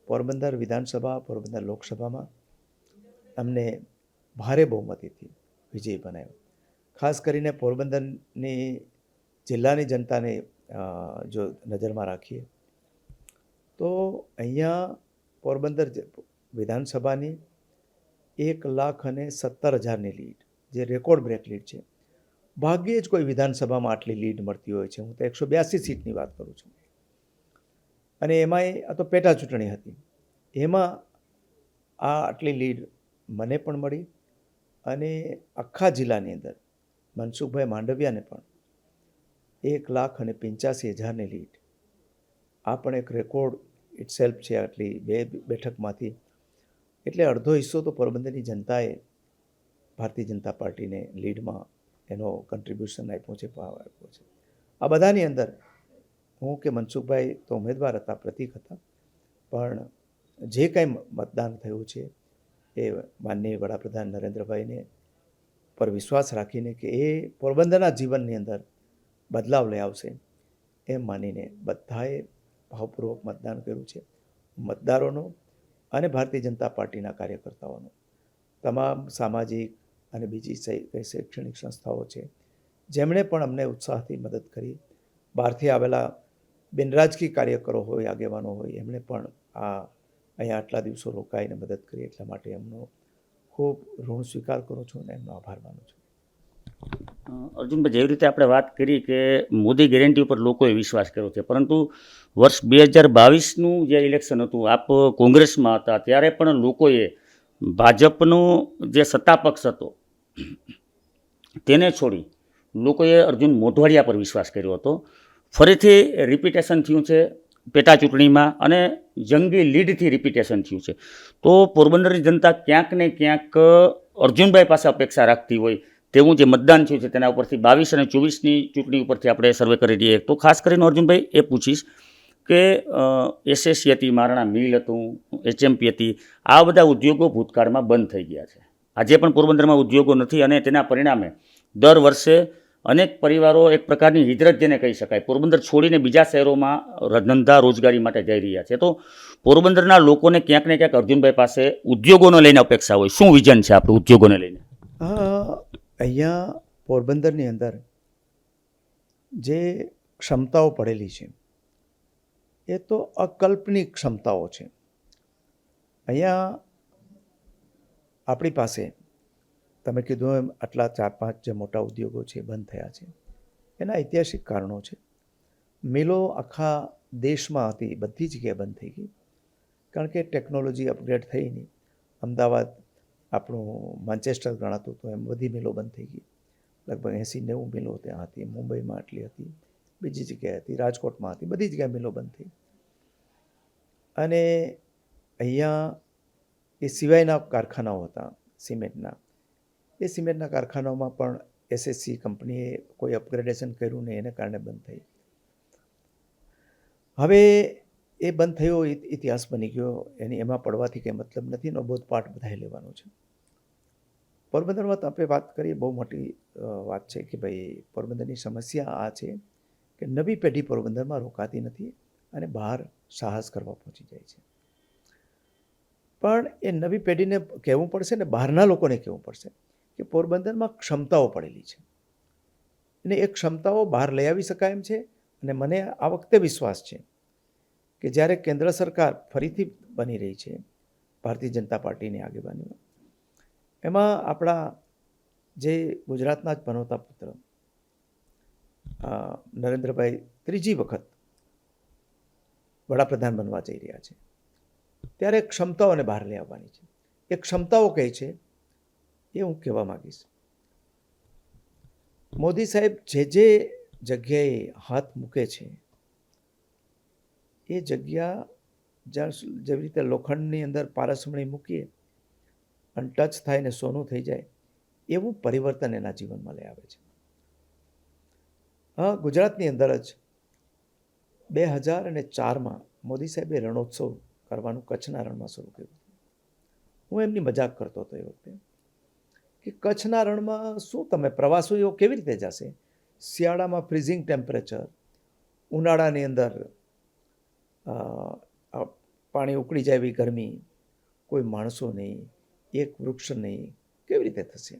પોરબંદર વિધાનસભા, પોરબંદર લોકસભામાં અમને ભારે બહુમતીથી વિજય બનાવ્યો. ખાસ કરીને પોરબંદરની જિલ્લાની જનતાને જો નજરમાં રાખીએ તો અહીંયા પોરબંદર વિધાનસભાની 1,17,000ની લીડ, જે રેકોર્ડ બ્રેક લીડ છે. ભાગ્યે જ કોઈ વિધાનસભામાં આટલી લીડ મળતી હોય છે. હું તો 182 સીટની વાત કરું છું. અને એમાંય આ તો પેટા ચૂંટણી હતી, એમાં આ આટલી લીડ મને પણ મળી અને આખા જિલ્લાની અંદર મનસુખભાઈ માંડવિયાને પણ 1,85,000ની લીડ. આ પણ એક રેકોર્ડ ઇટસેલ્ફ છે આટલી 2 બેઠકમાંથી. એટલે અડધો હિસ્સો તો પોરબંદરની જનતાએ ભારતીય જનતા પાર્ટીને લીડમાં એનો કન્ટ્રીબ્યુશન આપ્યું છે, ભાવ આપ્યો છે. આ બધાની અંદર હું કે મનસુખભાઈ તો ઉમેદવાર હતા, પ્રતીક હતા, પણ જે કાંઈ મતદાન થયું છે એ માનનીય વડાપ્રધાન નરેન્દ્રભાઈને પર વિશ્વાસ રાખીને કે એ પોરબંદરના જીવનની અંદર બદલાવ લઈ આવશે એમ માનીને બધાએ ભાવપૂર્વક મતદાન કર્યું છે. મતદારોનો અને ભારતીય જનતા પાર્ટીના કાર્યકર્તાઓનો, તમામ સામાજિક અને બીજી શૈક્ષણિક સંસ્થાઓ છે જેમણે પણ અમને ઉત્સાહથી મદદ કરી. બહારથી આવેલા બિનરાજકીય કાર્યકરો હોય, આગેવાનો હોય, એમણે પણ અહીંયા આટલા દિવસો રોકાઈને મદદ કરી. એટલા માટે એમનો ખૂબ ઋણ સ્વીકાર કરું છું અને એમનો આભાર માનું છું. અર્જુનભાઈ, જેવી રીતે આપણે વાત કરી કે મોદી ગેરંટી ઉપર લોકોએ વિશ્વાસ કર્યો છે, પરંતુ વર્ષ 2022નું જે ઇલેક્શન હતું, આપ કોંગ્રેસમાં હતા ત્યારે પણ લોકોએ ભાજપનો જે સત્તા પક્ષ હતો તેને છોડી લોકોએ અર્જુન મોઢવાડિયા પર વિશ્વાસ કર્યો હતો. ફરીથી રિપીટેશન થયું છે પેટા ચૂંટણીમાં અને જંગી લીડથી રિપીટેશન થયું છે. તો પોરબંદરની જનતા ક્યાંક ને ક્યાંક અર્જુનભાઈ પાસે અપેક્ષા રાખતી હોય તેવું જે મતદાન થયું છે તેના ઉપરથી 22 અને 24ની ચૂંટણી ઉપરથી આપણે સર્વે કરી દઈએ તો ખાસ કરીને અર્જુનભાઈ એ પૂછીશ કે એસએસસી હતી, મારણા મિલ હતું, એચએમપી હતી, આ બધા ઉદ્યોગો ભૂતકાળમાં બંધ થઈ ગયા છે. આજે પણ પોરબંદરમાં ઉદ્યોગો નથી અને તેના પરિણામે દર વર્ષે અનેક પરિવારો એક પ્રકારની હિજરત જેને કહી શકાય, પોરબંદર છોડીને બીજા શહેરોમાં ધંધા રોજગારી માટે જઈ રહ્યા છે. તો પોરબંદરના લોકોને ક્યાંક ને ક્યાંક અર્જુનભાઈ પાસે ઉદ્યોગોને લઈને અપેક્ષા હોય. શું વિઝન છે આપણું ઉદ્યોગોને લઈને? અહીંયા પોરબંદરની અંદર જે ક્ષમતાઓ પડેલી છે એ તો અકલ્પનિક ક્ષમતાઓ છે. અહીંયા આપણી પાસે તમે કીધું એમ આટલા 4-5 જે મોટા ઉદ્યોગો છે બંધ થયા છે. એના ઐતિહાસિક કારણો છે. મિલો આખા દેશમાં હતી, બધી જગ્યાએ બંધ થઈ ગઈ કારણ કે ટેકનોલોજી અપગ્રેડ થઈ નહીં. અમદાવાદ આપણું માન્ચેસ્ટર ગણાતું તો એમ બધી મિલો બંધ થઈ ગઈ. લગભગ 80-90 મિલો ત્યાં હતી. મુંબઈમાં આટલી હતી, બીજી જગ્યાએ હતી, રાજકોટમાં હતી, બધી જગ્યાએ મિલો બંધ થઈ. અને અહીંયા એ સિવાયના કારખાનાઓ હતા સિમેન્ટના. એ સિમેન્ટના કારખાનાઓમાં પણ એસએસસી કંપનીએ કોઈ અપગ્રેડેશન કર્યું નહીં, એને કારણે બંધ થઈ. હવે એ બંધ થયો ઇતિહાસ બની ગયો. એમાં પડવાથી કંઈ મતલબ નથી. એનો બોધપાઠ બધાએ લેવાનો છે. પોરબંદરમાં આપણે વાત કરીએ, બહુ મોટી વાત છે કે ભાઈ પોરબંદરની સમસ્યા આ છે કે નવી પેઢી પોરબંદરમાં રોકાતી નથી અને બહાર સાહસ કરવા પહોંચી જાય છે. પણ એ નવી પેઢીને કહેવું પડશે ને બહારના લોકોને કહેવું પડશે કે પોરબંદરમાં ક્ષમતાઓ પડેલી છે અને એ ક્ષમતાઓ બહાર લઈ આવી શકાય એમ છે. અને મને આ વખતે વિશ્વાસ છે કે જ્યારે કેન્દ્ર સરકાર ફરીથી બની રહી છે ભારતીય જનતા પાર્ટીની આગેવાનીમાં, એમાં આપણા જે ગુજરાતના જ પનોતા પુત્ર નરેન્દ્રભાઈ ત્રીજી વખત વડાપ્રધાન બનવા જઈ રહ્યા છે, ત્યારે ક્ષમતાઓને બહાર લઈ આવવાની છે. એ ક્ષમતાઓ કઈ છે એ હું કહેવા માગીશ. મોદી સાહેબ જે જગ્યાએ હાથ મૂકે છે એ જગ્યા જ્યાં જેવી રીતે લોખંડની અંદર પારસમણી મૂકીએ અને ટચ થાય ને સોનું થઈ જાય, એવું પરિવર્તન એના જીવનમાં લઈ આવે છે. ગુજરાતની અંદર જ 2004માં મોદી સાહેબે રણોત્સવ કરવાનું કચ્છના રણમાં શરૂ કર્યું. હું એમની મજાક કરતો હતો એ વખતે કે કચ્છના રણમાં શું તમે પ્રવાસીઓ કેવી રીતે જશે? શિયાળામાં ફ્રીઝિંગ ટેમ્પરેચર, ઉનાળાની અંદર પાણી ઉકળી જાય એવી ગરમી, કોઈ માણસો નહીં, એક વૃક્ષ નહીં, કેવી રીતે થશે?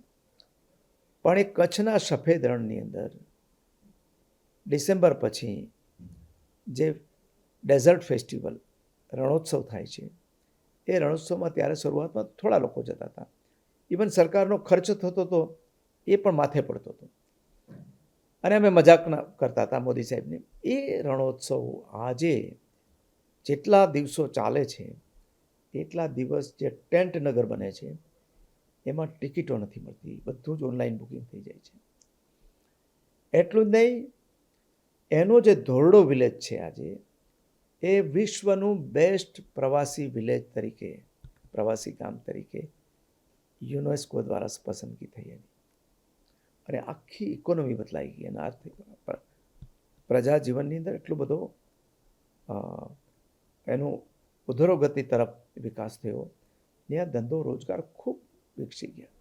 પણ એ કચ્છના સફેદ રણની અંદર ડિસેમ્બર પછી જે ડેઝર્ટ ફેસ્ટિવલ રણોત્સવ થાય છે, એ રણોત્સવમાં ત્યારે શરૂઆતમાં થોડા લોકો જતા હતા. ઇવન સરકારનો ખર્ચ થતો હતો એ પણ માથે પડતો હતો અને અમે મજાક કરતા હતા મોદી સાહેબને. એ રણોત્સવ આજે જેટલા દિવસો ચાલે છે એટલા દિવસ જે ટેન્ટ નગર બને છે એમાં ટિકિટો નથી મળતી, બધું જ ઓનલાઈન બુકિંગ થઈ જાય છે. એટલું જ નહીં, એનો જે ધોરડો વિલેજ છે આજે એ વિશ્વનું બેસ્ટ પ્રવાસી વિલેજ તરીકે, પ્રવાસી ગામ તરીકે યુનેસ્કો દ્વારા પસંદગી થઈ એની. અને આખી ઇકોનોમી બદલાઈ ગઈ અને આર્થિક પ્રજા જીવનની અંદર એટલો બધો એનું ઉધરોગતિ તરફ વિકાસ થયો. ત્યાં ધંધો રોજગાર ખૂબ વિકસી ગયા.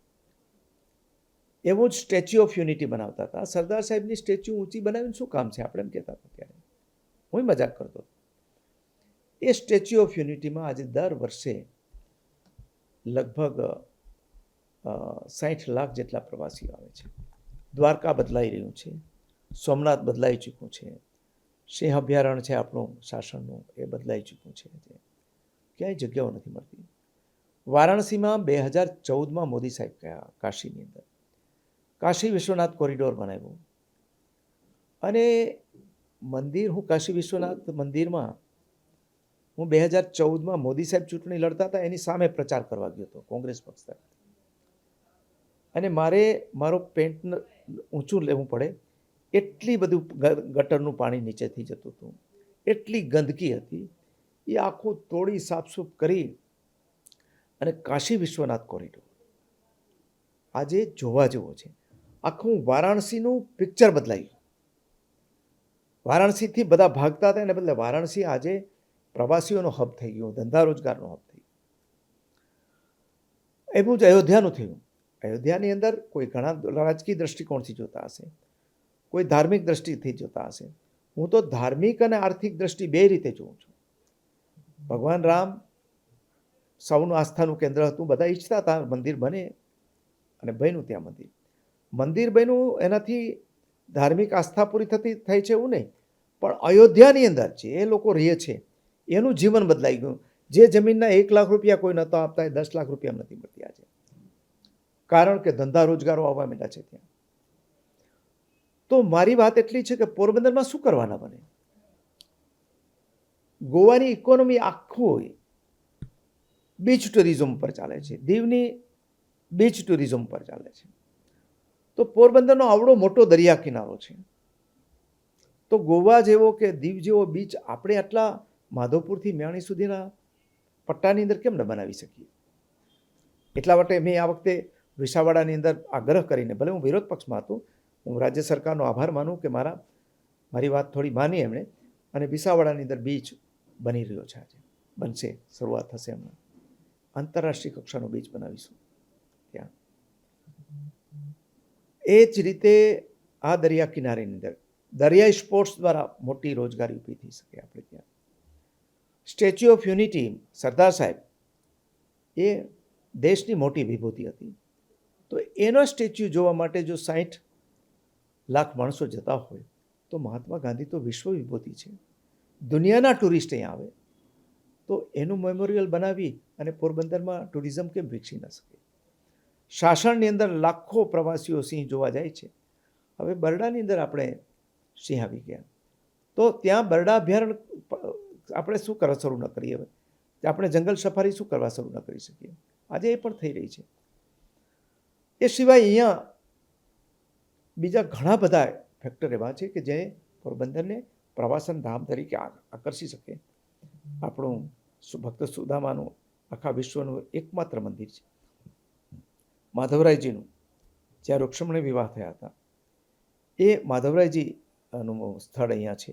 એવો જ સ્ટેચ્યુ ઓફ યુનિટી બનાવતા હતા. સરદાર સાહેબની સ્ટેચ્યુ ઊંચી બનાવીને શું કામ છે આપણે એમ કહેતા હતા ત્યારે. હું મજાક કરતો હતો. એ સ્ટેચ્યુ ઓફ યુનિટીમાં આજે દર વર્ષે લગભગ 60 લાખ જેટલા પ્રવાસીઓ આવે છે. દ્વારકા બદલાઈ રહ્યું છે, સોમનાથ બદલાઈ ચૂક્યું છે, સિંહ અભયારણ્ય છે આપણું શાસનનું, એ બદલાઈ ચૂક્યું છે. ક્યાંય જગ્યાઓ નથી મળતી. વારાણસીમાં 2014માં મોદી સાહેબ ગયા કાશીની અંદર, કાશી વિશ્વનાથ કોરિડોર બનાવ્યું. અને મંદિર, હું કાશી વિશ્વનાથ મંદિરમાં હું 2014માં મોદી સાહેબ ચૂંટણી લડતા હતા એની સામે પ્રચાર કરવા ગયો હતો કોંગ્રેસ પક્ષ તરફ. અને મારો પેન્ટ ઊંચું લેવું પડે એટલી બધું ગટરનું પાણી નીચેથી જતું હતું, એટલી ગંદકી હતી. એ આખું તોડી સાફસૂફ કરી અને કાશી વિશ્વનાથ કોરિડોર આજે જોવા જેવો છે. આખું વારાણસીનું પિક્ચર બદલાયું. વારાણસીથી બધા ભાગતા હતા એને બદલે વારાણસી આજે પ્રવાસીઓનો હબ થઈ ગયો, ધંધા રોજગારનો હબ થઈ ગયો. એવું જ અયોધ્યાનું થયું. અયોધ્યાની અંદર કોઈ ઘણા રાજકીય દ્રષ્ટિકોણથી જોતા હશે, કોઈ ધાર્મિક દ્રષ્ટિથી જોતા હશે. હું તો ધાર્મિક અને આર્થિક દ્રષ્ટિ બે રીતે જોઉં છું. ભગવાન રામ સૌનું આસ્થાનું કેન્દ્ર હતું, બધા ઈચ્છતા હતા મંદિર બને, અને બન્યું ત્યાં મંદિર બન્યું. એનાથી ધાર્મિક આસ્થા પૂરી થઈ છે એવું નહીં, પણ અયોધ્યાની અંદર જે લોકો રહે છે એનું જીવન બદલાઈ ગયું. જે જમીનના 1 લાખ રૂપિયા કોઈ નહોતા આપતા એ 10 લાખ રૂપિયા નથી મળતી આજે, કારણ કે ધંધા રોજગારો આવવા માંડ્યા છે ત્યાં. તો મારી વાત એટલી છે કે પોરબંદરમાં શું કરવાના બને? ગોવાની ઇકોનોમી આખું બીચ ટુરિઝમ પર ચાલે છે, દીવની બીચ ટુરિઝમ પર ચાલે છે. તો પોરબંદરનો આવડો મોટો દરિયા કિનારો છે, તો ગોવા જેવો કે દીવ જેવો બીચ આપણે આટલા માધવપુરથી મ્યાણી સુધીના પટ્ટાની અંદર કેમ ન બનાવી શકીએ? એટલા માટે મેં આ વખતે વિસાવડાની અંદર આગ્રહ કરીને, ભલે હું વિરોધ પક્ષમાં હતો, હું રાજ્ય સરકારનો આભાર માનું કે મારી વાત થોડી માની એમણે, અને વિસાવડાની અંદર બીચ બની રહ્યો છે. આજે બનશે, શરૂઆત થશે હમણાં. આંતરરાષ્ટ્રીય કક્ષાનો બીચ બનાવીશું ત્યાં. એ જ રીતે આ દરિયા કિનારેની અંદર દરિયાઈ સ્પોર્ટ્સ દ્વારા મોટી રોજગારી ઊભી થઈ શકે આપણે ત્યાં. સ્ટેચ્યુ ઓફ યુનિટી, સરદાર સાહેબ એ દેશની મોટી વિભૂતિ હતી. તો એનો સ્ટેચ્યુ જોવા માટે જો 60 લાખ માણસો જતા હોય તો મહાત્મા ગાંધી તો વિશ્વ વિભૂતિ છે. દુનિયાના ટુરિસ્ટ અહીં આવે તો એનું મેમોરિયલ બનાવી અને પોરબંદરમાં ટુરિઝમ કેમ વિકસી ન શકે? શાસનની અંદર લાખો પ્રવાસીઓ સિંહ જોવા જાય છે. હવે બરડાની અંદર આપણે સિંહ આવી ગયા, તો ત્યાં બરડા અભયારણ્ય આપણે શું કરવા શરૂ ન કરીએ? હવે આપણે જંગલ સફારી શું કરવા શરૂ ન કરી શકીએ? આજે એ પણ થઈ રહી છે. એ સિવાય અહીંયા બીજા ઘણા બધા ફેક્ટર એવા છે કે જે પોરબંદરને પ્રવાસન ધામ તરીકે આકર્ષી શકે. આપણું ભક્ત સુદામાનું આખા વિશ્વનું એકમાત્ર મંદિર છે, માધવરાયજીનું, જ્યાં રૂક્ષ્મણી વિવાહ થયા હતા. એ માધવરાયજીનું સ્થળ અહીંયા છે,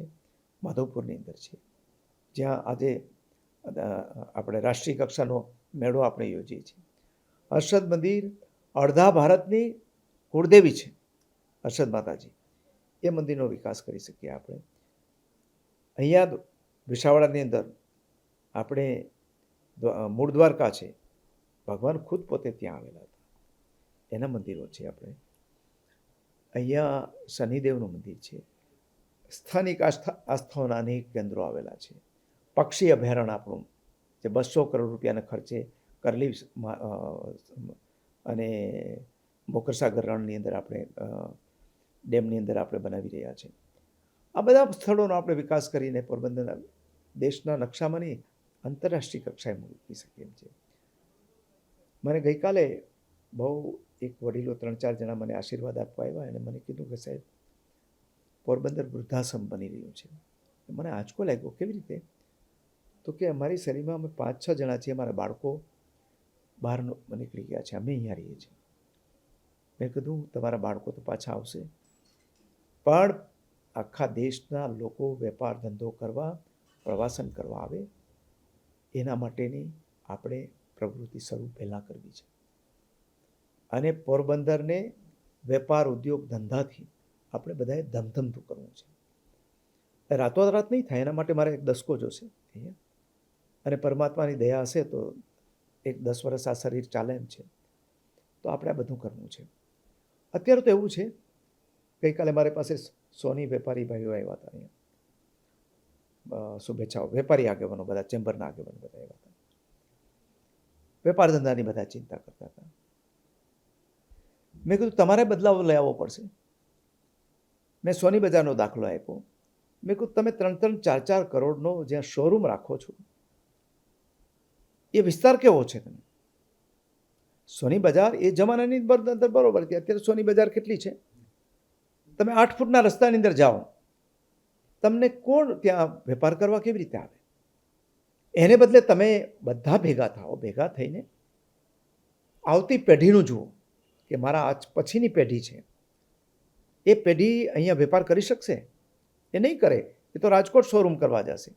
માધવપુરની અંદર છે, જ્યાં આજે આપણે રાષ્ટ્રીય કક્ષાનો મેળો આપણે યોજીએ છીએ. હર્ષદ મંદિર અડધા ભારતની કુળદેવી છે, હર્ષદ માતાજી. એ મંદિરનો વિકાસ કરી શકીએ આપણે. અહીંયા વિસાવડાની અંદર આપણે મૂળ દ્વારકા છે, ભગવાન ખુદ પોતે ત્યાં આવેલા હતા, એના મંદિરો છે. આપણે અહીંયા શનિદેવનું મંદિર છે. સ્થાનિક આસ્થાઓના અનેક કેન્દ્રો આવેલા છે. પક્ષી અભયારણ્ય આપણું જે 200 કરોડ રૂપિયાના ખર્ચે કરલી અને મોકરસાગર રણની અંદર આપણે ડેમની અંદર આપણે બનાવી રહ્યા છીએ. આ બધા સ્થળોનો આપણે વિકાસ કરીને પોરબંદરના દેશના નકશામાં નહીં, આંતરરાષ્ટ્રીય કક્ષાએ મૂકી શકીએ એમ છે. મને ગઈકાલે બહુ એક વડીલો 3-4 જણા મને આશીર્વાદ આપવા આવ્યા, અને મને કીધું કે સાહેબ પોરબંદર વૃદ્ધાશ્રમ બની રહ્યું છે. મને આંચકો લાગ્યો. કેવી રીતે? તો કે અમારી શેરીમાં અમે 5-6 જણા છીએ, અમારા બાળકો બહાર નીકળી ગયા છે, અમે અહીંયા રહીએ છીએ. મેં કીધું તમારા બાળકો તો પાછા આવશે, પણ આખા દેશના લોકો વેપાર ધંધો કરવા, પ્રવાસન કરવા આવે, એના માટેની આપણે પ્રવૃત્તિ શરૂ પહેલાં કરવી છે. અને પોરબંદરને વેપાર ઉદ્યોગ ધંધાથી આપણે બધાએ ધમધમતું કરવું છે. રાતોરાત નહીં થાય, એના માટે મારે 10 દસકો જોશે અહીંયા, અને પરમાત્માની દયા હશે તો 10 વર્ષ આ શરીર ચાલે એમ છે. તો આપણે આ બધું કરવું છે. અત્યારે તો એવું છે, ગઈકાલે મારી પાસે સોની વેપારી ભાઈઓ આવ્યા હતા અહીંયા, શુભેચ્છાઓ. વેપારી આગેવાનો બધા, ચેમ્બરના આગેવાનો બધા એવા હતા. વેપાર ધંધાની બધા ચિંતા કરતા હતા. મેં કીધું તમારે બદલાવ લઈ આવવો પડશે. મેં સોની બજારનો દાખલો આપ્યો. મેં કીધું તમે 3-4 કરોડનો જ્યાં શોરૂમ રાખો છો એ વિસ્તાર કેવો છે? તમે સોની બજાર એ જમાનાની અંદર બરોબર હતી. અત્યારે સોની બજાર કેટલી છે? તમે 8 ફૂટના રસ્તાની અંદર જાઓ, તમને કોણ ત્યાં વેપાર કરવા કેવી રીતે આવે? એને બદલે તમે બધા ભેગા થાઓ. ભેગા થઈને આવતી પેઢીનું જુઓ કે મારા આજ પછીની પેઢી છે, એ પેઢી અહીંયા વેપાર કરી શકશે? એ નહીં કરે. એ તો રાજકોટ શોરૂમ કરવા જશે.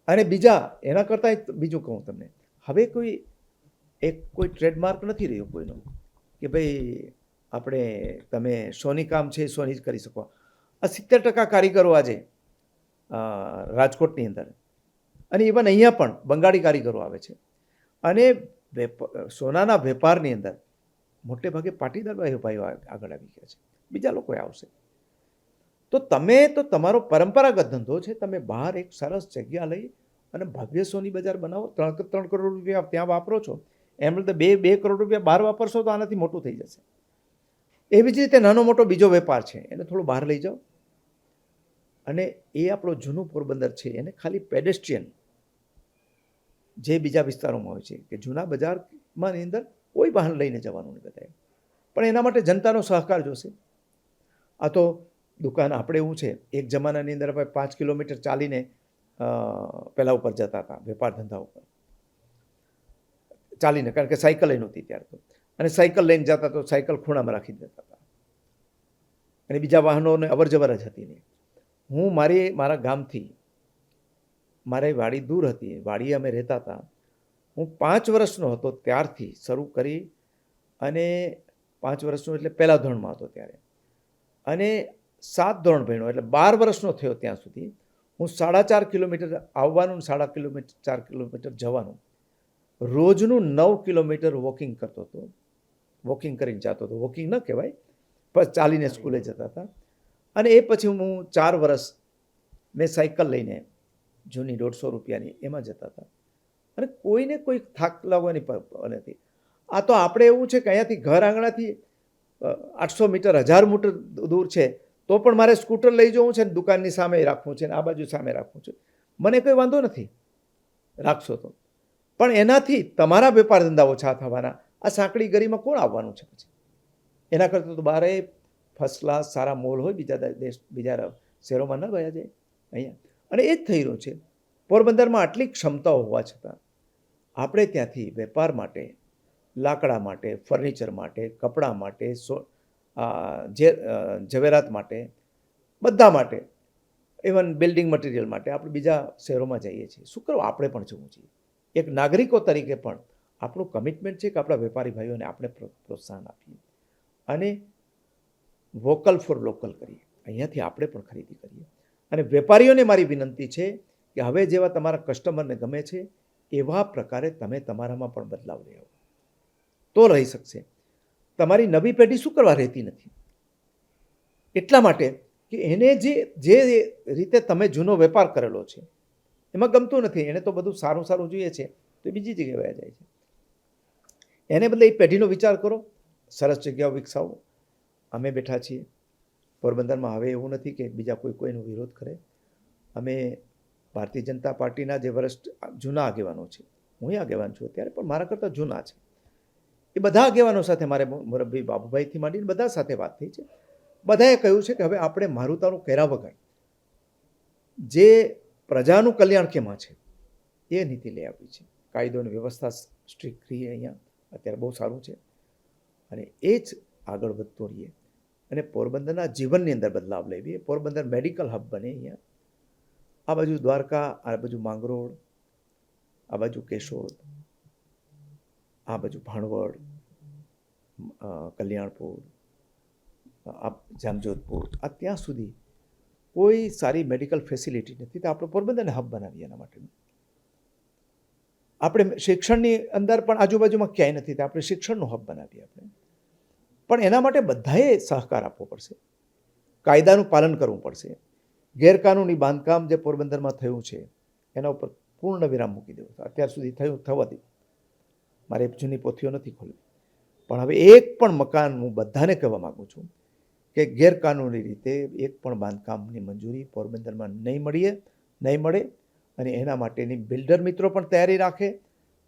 અને બીજા એના કરતાં બીજું કહું તમને, હવે કોઈ ટ્રેડમાર્ક નથી રહ્યો કોઈનો કે ભાઈ આપણે તમે સોની કામ છે એ સોની જ કરી શકો. આ 70% કારીગરો આજે રાજકોટની અંદર અને ઇવન અહીંયા પણ બંગાળી કારીગરો આવે છે. અને સોનાના વેપારની અંદર મોટે ભાગે પાટીદાર ભાઈઓ આગળ આવી ગયા છે. બીજા લોકો આવશે. તો તમે તો તમારો પરંપરાગત ધંધો છે, તમે બહાર એક સરસ જગ્યા લઈ અને ભવ્ય સોની બજાર બનાવો. 3 કરોડ રૂપિયા ત્યાં વાપરો છો, એમ રીતે 2 કરોડ રૂપિયા બહાર વાપરશો તો આનાથી મોટું થઈ જશે. એવી જ રીતે નાનો મોટો બીજો વેપાર છે એને થોડું બહાર લઈ જાઓ. અને એ આપણો જૂનું પોરબંદર છે એને ખાલી પેડેસ્ટ્રિયન જે બીજા વિસ્તારોમાં હોય છે કે જૂના બજારમાં અંદર કોઈ વાહન લઈને જવાનું નહીં બધાએ, પણ એના માટે જનતાનો સહકાર જોશે. આ તો દુકાન આપણે એવું છે, એક જમાનાની અંદર આપણે 5 કિલોમીટર ચાલીને પહેલાં ઉપર જતા હતા વેપાર ધંધા ઉપર ચાલીને, કારણ કે સાયકલ એ નહોતી ત્યારે તો. અને સાયકલ લઈને જતા તો સાયકલ ખૂણામાં રાખી દેતા હતા અને બીજા વાહનોને અવર જવર જ હતી નહીં. હું મારા ગામથી મારી વાડી દૂર હતી, વાડીએ અમે રહેતા હતા. હું 5 વર્ષનો હતો ત્યારથી શરૂ કરી અને 5 વર્ષનો એટલે પહેલા ધોરણમાં હતો ત્યારે, અને 7 ધોરણ ભણ્યો એટલે 12 વર્ષનો થયો ત્યાં સુધી હું 4.5 કિલોમીટર આવવાનું, 4 કિલોમીટર જવાનું, રોજનું 9 કિલોમીટર વોકિંગ કરતો હતો. વોકિંગ કરીને જતો હતો, વોકિંગ ન કહેવાય, પણ ચાલીને સ્કૂલે જતા હતા. અને એ પછી હું 4 વર્ષ મેં સાયકલ લઈને જૂની 150 રૂપિયાની એમાં જતા હતા. અને કોઈને કોઈ થાક લાગવાની નથી. આ તો આપણે એવું છે કે અહીંયાથી ઘર આંગણાથી 800 મીટર 1000 મીટર દૂર છે તો પણ મારે સ્કૂટર લઈ જવું છે ને દુકાનની સામે રાખવું છે ને આ બાજુ સામે રાખવું છે. મને કોઈ વાંધો નથી રાખશો તો, પણ એનાથી તમારા વેપાર ધંધા ઓછા થવાના. આ સાંકડી ગરીમાં કોણ આવવાનું છે પછી? એના કરતાં તો બારે ફર્સ્ટ ક્લાસ સારા મોલ હોય બીજા શહેરોમાં ન ગયા જાય અહીંયા. અને એ જ થઈ રહ્યું છે. પોરબંદરમાં આટલી ક્ષમતાઓ હોવા છતાં આપણે ત્યાંથી વેપાર માટે, લાકડા માટે, ફર્નિચર માટે, કપડાં માટે, ઝવેરાત માટે, બધા માટે, ઇવન બિલ્ડિંગ મટીરિયલ માટે આપણે બીજા શહેરોમાં જઈએ છીએ. શું કરવું? આપણે પણ જવું જોઈએ. એક નાગરિકો તરીકે પણ આપણું કમિટમેન્ટ છે કે આપણા વેપારી ભાઈઓને આપણે પ્રોત્સાહન આપીએ અને વોકલ ફોર લોકલ કરીએ. અહીંયાથી આપણે પણ ખરીદી કરીએ. અને વેપારીઓને મારી વિનંતી છે કે હવે જેવા તમારા કસ્ટમરને ગમે છે એવા પ્રકારે તમે તમારામાં પણ બદલાવ લઈ આવો તો રહી શકશે. તમારી નવી પેઢી શું કરવા રહેતી નથી? એટલા માટે કે એને જે રીતે તમે જૂનો વેપાર કરેલો છે એમાં ગમતું નથી, એને તો બધું સારું સારું જોઈએ છે તો બીજી જગ્યાએ જાય છે. એને બદલે એ પેઢીનો વિચાર કરો, સરસ જગ્યાઓ વિકસાવો. અમે બેઠા છીએ પોરબંદરમાં. હવે એવું નથી કે બીજા કોઈનો વિરોધ કરે. અમે ભારતીય જનતા પાર્ટીના જે વરિષ્ઠ જૂના આગેવાનો છે, હું આગેવાન છું અત્યારે, પણ મારા કરતાં જૂના છે, એ બધા આગેવાનો સાથે મારે મોરબી બાબુભાઈથી માંડીને બધા સાથે વાત થઈ છે. બધાએ કહ્યું છે કે હવે આપણે મારુતાનું કર્યા વગર જે પ્રજાનું કલ્યાણ કેમાં છે એ નીતિ લઈ આપી છે. કાયદો અને વ્યવસ્થા સ્ટ્રિક્ટ રહીએ અહીંયા અત્યારે બહુ સારું છે અને એ જ આગળ વધતો રહીએ અને પોરબંદરના જીવનની અંદર બદલાવ લેવીએ. પોરબંદર મેડિકલ હબ બને અહીંયા. આ બાજુ દ્વારકા, આ બાજુ માંગરોળ, આ બાજુ કેશોદ, આ બાજુ ભાણવડ, કલ્યાણપુર, જામજોધપુર, આ ત્યાં સુધી કોઈ સારી મેડિકલ ફેસિલિટી નથી. તો આપણે પોરબંદરને હબ બનાવીએ. એના માટે આપણે શિક્ષણની અંદર પણ આજુબાજુમાં ક્યાંય નથી, તો આપણે શિક્ષણનું હબ બનાવીએ આપણે. પણ એના માટે બધાએ સહકાર આપવો પડશે, કાયદાનું પાલન કરવું પડશે. ગેરકાનૂની બાંધકામ જે પોરબંદરમાં થયું છે એના ઉપર પૂર્ણ વિરામ મૂકી દેવો. અત્યાર સુધી થવા દે, મારે જૂની પોથીઓ નથી ખોલવી, પણ હવે એક પણ મકાન હું બધાને કહેવા માગું છું કે ગેરકાનૂની રીતે એક પણ બાંધકામની મંજૂરી પોરબંદરમાં નહીં મળે. અને એના માટેની બિલ્ડર મિત્રો પણ તૈયારી રાખે.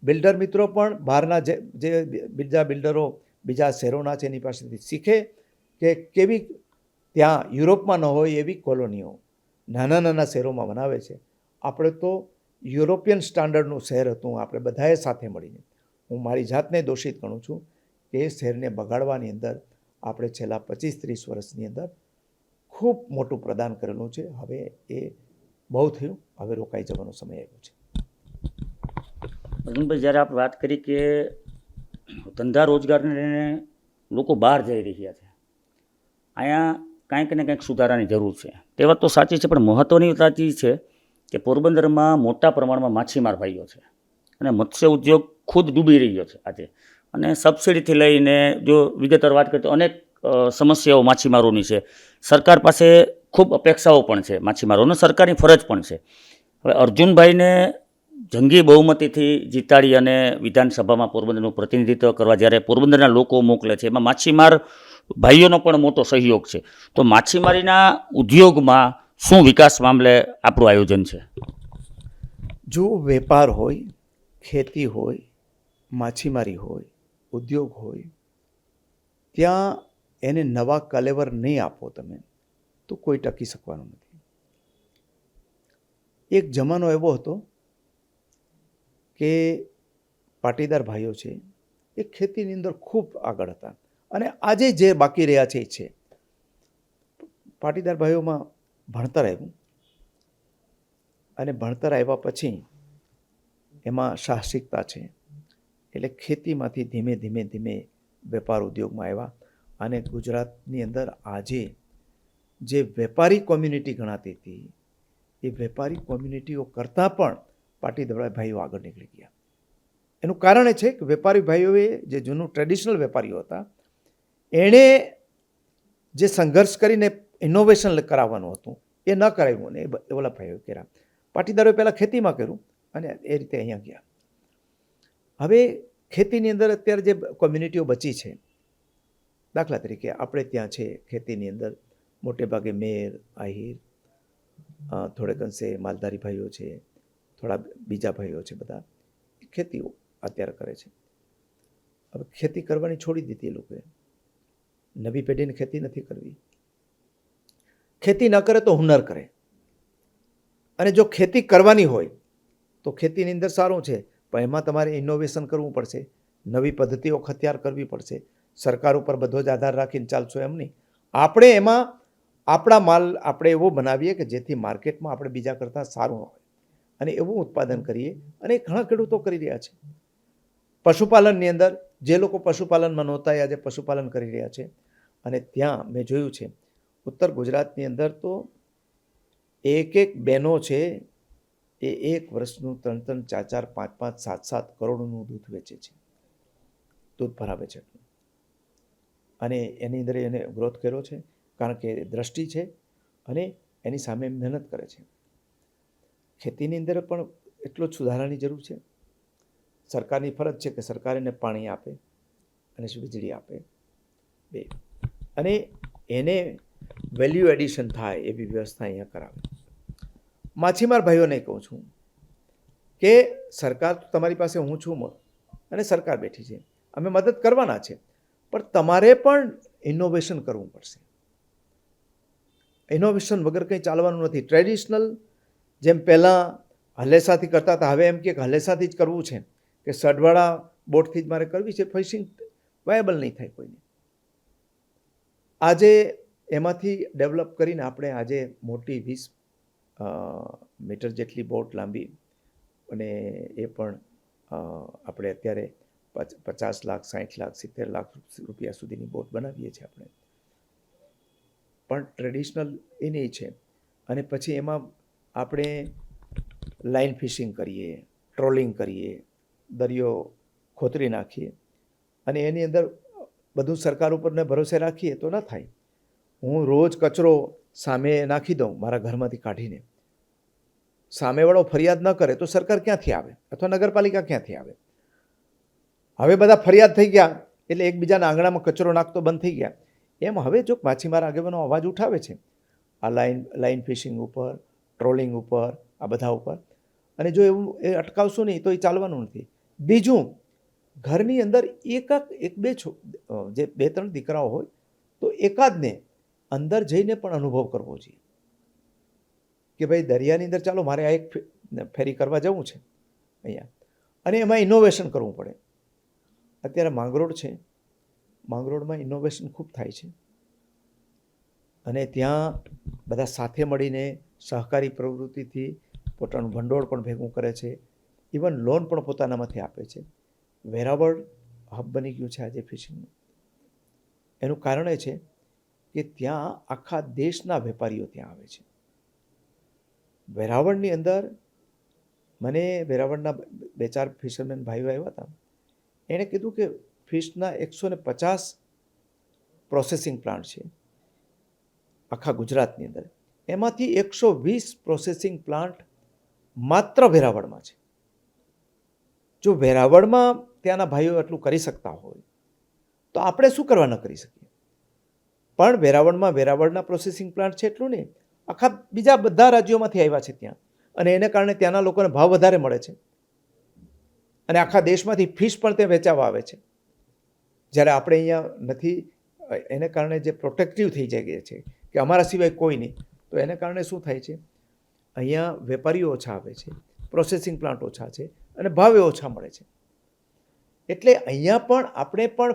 બિલ્ડર મિત્રો પણ બહારના જે બીજા બિલ્ડરો બીજા શહેરોના છે એની પાસેથી શીખે કે કેવી ત્યાં યુરોપમાં ન હોય એવી કોલોનીઓ નાના નાના શહેરોમાં બનાવે છે. આપણે તો યુરોપિયન સ્ટાન્ડર્ડનું શહેર હતું, આપણે બધાએ સાથે મળીને. હું મારી જાતને દોષિત ગણું છું કે એ શહેરને બગાડવાની અંદર આપણે છેલ્લા 25-30 વર્ષની અંદર ખૂબ મોટું પ્રદાન કરેલું છે. હવે એ બહુ થયું, હવે રોકાઈ જવાનો સમય આવ્યો છે. અર્જુનભાઈ, જ્યારે આપણે વાત કરી કે ધંધા રોજગારને લઈને લોકો બહાર જઈ રહ્યા છે, અહીંયા કાંઈક ને કંઈક સુધારાની જરૂર છે. તે વાત તો સાચી છે, પણ મહત્ત્વની વાત એ છે કે પોરબંદરમાં મોટા પ્રમાણમાં માછીમાર ભાઈઓ છે અને મત્સ્ય ઉદ્યોગ ખુદ ડૂબી રહ્યો છે આજે. અને સબસિડીથી લઈને જો વિગતવાર વાત કરીએ તો અનેક સમસ્યાઓ માછીમારોની છે. સરકાર પાસે ખૂબ અપેક્ષાઓ પણ છે માછીમારોને, સરકારની ફરજ પણ છે. હવે અર્જુનભાઈને જંગી બહુમતીથી જીતાડી અને વિધાનસભામાં પોરબંદરનું પ્રતિનિધિત્વ કરવા જ્યારે પોરબંદરના લોકો મોકલે છે, એમાં માછીમાર ભાઈઓનો પણ મોટો સહયોગ છે. તો માછીમારીના ઉદ્યોગમાં શું વિકાસ મામલે આપણું આયોજન છે? જો વેપાર હોય, ખેતી હોય, માછીમારી હોય, ઉદ્યોગ હોય, ત્યાં એને નવા કલેવર નહીં આપો તમે તો કોઈ ટકી શકવાનું નથી. એક જમાનો એવો હતો કે પાટીદાર ભાઈઓ છે એ ખેતીની અંદર ખૂબ આગળ હતા અને આજે જે બાકી રહ્યા છે એ છે. પાટીદાર ભાઈઓમાં ભણતર આવ્યું અને ભણતર આવ્યા પછી એમાં સાહસિકતા છે, એટલે ખેતીમાંથી ધીમે ધીમે ધીમે વેપાર ઉદ્યોગમાં આવ્યા. અને ગુજરાતની અંદર આજે જે વેપારી કોમ્યુનિટી ગણાતી હતી એ વેપારી કોમ્યુનિટીઓ કરતાં પણ પાટીદાર ભાઈઓ આગળ નીકળી ગયા. એનું કારણ એ છે કે વેપારી ભાઈઓએ જે જૂનું ટ્રેડિશનલ વેપારીઓ હતા એણે જે સંઘર્ષ કરીને ઇનોવેશન કરાવવાનું હતું એ ન કરાવ્યું અને એ ઓલા ભાઈઓ કર્યા. પાટીદારોએ પહેલાં ખેતીમાં કર્યું અને એ રીતે અહીંયા ગયા. હવે ખેતીની અંદર અત્યારે જે કોમ્યુનિટીઓ બચી છે, દાખલા તરીકે આપણે ત્યાં છે ખેતીની અંદર મોટે ભાગે મેર, આહિર, થોડેક અંશે માલધારી ભાઈઓ છે, થોડા બીજા ભાઈઓ છે, બધા ખેતીઓ અત્યારે કરે છે. હવે ખેતી કરવાની છોડી દીધી એ લોકોએ. નવી પેઢીને ખેતી નથી કરવી. ખેતી ન કરે તો હુનર કરે. અને જો ખેતી કરવાની હોય તો ખેતીની અંદર સારું છે, પણ એમાં તમારે ઇનોવેશન કરવું પડશે, નવી પદ્ધતિઓ ખતિયાર કરવી પડશે. સરકાર ઉપર બધો જ આધાર રાખીને ચાલશો એમ નહીં. આપણે એમાં આપણા માલ આપણે એવો બનાવીએ કે જેથી માર્કેટમાં આપણે બીજા કરતાં સારું હોય અને એવું ઉત્પાદન કરીએ. અને ઘણા ખેડૂતો કરી રહ્યા છે. પશુપાલનની અંદર જે લોકો પશુપાલનમાં નહોતા એ આજે પશુપાલન કરી રહ્યા છે. અને ત્યાં મેં જોયું છે ઉત્તર ગુજરાતની અંદર તો એક બહેનો છે એ 1 વર્ષનું 3-3, 4-4, 5-5, 7-7 કરોડનું દૂધ વેચે છે, દૂધ ભરાવે છે. અને એની અંદર એને ગ્રોથ કર્યો છે કારણ કે દ્રષ્ટિ છે અને એની સામે મહેનત કરે છે. ખેતીની અંદર પણ એટલો જ સુધારાની જરૂર છે. સરકારની ફરજ છે કે સરકાર એને પાણી આપે અને વીજળી આપે બે, અને એને વેલ્યુ એડિશન થાય એવી વ્યવસ્થા અહીંયા કરાવે. માછીમાર ભાઈઓને કહું છું કે સરકાર તમારી પાસે હું છું અને સરકાર બેઠી છે, અમે મદદ કરવાના છે, પણ તમારે પણ ઇનોવેશન કરવું પડશે. ઇનોવેશન વગર કંઈ ચાલવાનું નથી. ટ્રેડિશનલ જેમ પહેલાં હલેસાથી કરતા હતા, હવે એમ કે હલેસાથી જ કરવું છે કે સડવાળા બોટથી જ મારે કરવી છે, ફિશિંગ વાયબલ નહીં થાય કોઈને. આજે એમાંથી ડેવલપ કરીને આપણે આજે મોટી 20 મીટર જેટલી બોટ લાંબી, અને એ પણ આપણે અત્યારે 50 લાખ, 60 લાખ, 70 લાખ રૂપિયા સુધીની બોટ બનાવીએ છીએ આપણે. પણ ટ્રેડિશનલ એ નહીં છે. અને પછી એમાં આપણે લાઇન ફિશિંગ કરીએ, ટ્રોલિંગ કરીએ, દરિયો ખોતરી નાખીએ અને એની અંદર બધું સરકાર ઉપરને ભરોસે રાખીએ તો ન થાય. હું રોજ કચરો સામે નાખી દઉં મારા ઘરમાંથી કાઢીને, સામેવાળો ફરિયાદ ન કરે તો સરકાર ક્યાંથી આવે અથવા નગરપાલિકા ક્યાંથી આવે? હવે બધા ફરિયાદ થઈ ગયા એટલે એકબીજાના આંગણામાં કચરો નાખતો બંધ થઈ ગયા. એમ હવે જો માછીમાર આગેવાનો અવાજ ઉઠાવે છે આ લાઈન ફિશિંગ ઉપર, ટ્રોલિંગ ઉપર, આ બધા ઉપર, અને જો એવું એ અટકાવશું નહીં તો એ ચાલવાનું નથી. બીજું, ઘરની અંદર એક બે જે 2-3 દીકરાઓ હોય તો એકાદને અંદર જઈને પણ અનુભવ કરવો જોઈએ કે ભાઈ દરિયાની અંદર ચાલો મારે આ એક ફેરી કરવા જવું છે અહીંયા, અને એમાં ઇનોવેશન કરવું પડે. અત્યારે માંગરોળ છે, માંગરોળમાં ઇનોવેશન ખૂબ થાય છે અને ત્યાં બધા સાથે મળીને સહકારી પ્રવૃત્તિથી પોતાનું ભંડોળ પણ ભેગું કરે છે, ઇવન લોન પણ પોતાનામાંથી આપે છે. વેરાવળ હબ બની ગયું છે આજે ફિશિંગનું. એનું કારણ એ છે કે ત્યાં આખા દેશના વેપારીઓ ત્યાં આવે છે. વેરાવળની અંદર મને વેરાવળના 2-4 ફિશરમેન ભાઈઓ આવ્યા હતા. એણે કીધું કે ફિશના 150 પ્રોસેસિંગ પ્લાન્ટ છે આખા ગુજરાતની અંદર, એમાંથી 120 પ્રોસેસિંગ પ્લાન્ટ માત્ર વેરાવળમાં છે. જો વેરાવળમાં ત્યાંના ભાઈઓ એટલું કરી શકતા હોય તો આપણે શું કરવા ન કરી શકીએ? પણ વેરાવળના પ્રોસેસિંગ પ્લાન્ટ છે એટલું નહીં, આખા બીજા બધા રાજ્યોમાંથી આવ્યા છે ત્યાં, અને એને કારણે ત્યાંના લોકોને ભાવ વધારે મળે છે અને આખા દેશમાંથી ફિશ પણ ત્યાં વેચાવા આવે છે, જ્યારે આપણે અહીંયા નથી. એને કારણે જે પ્રોટેક્ટિવ થઈ જાય છે કે અમારા સિવાય કોઈ નહીં, તો એને કારણે શું થાય છે, અહીંયા વેપારીઓ ઓછા આવે છે, પ્રોસેસિંગ પ્લાન્ટ ઓછા છે અને ભાવે ઓછા મળે છે. એટલે અહીંયા પણ આપણે પણ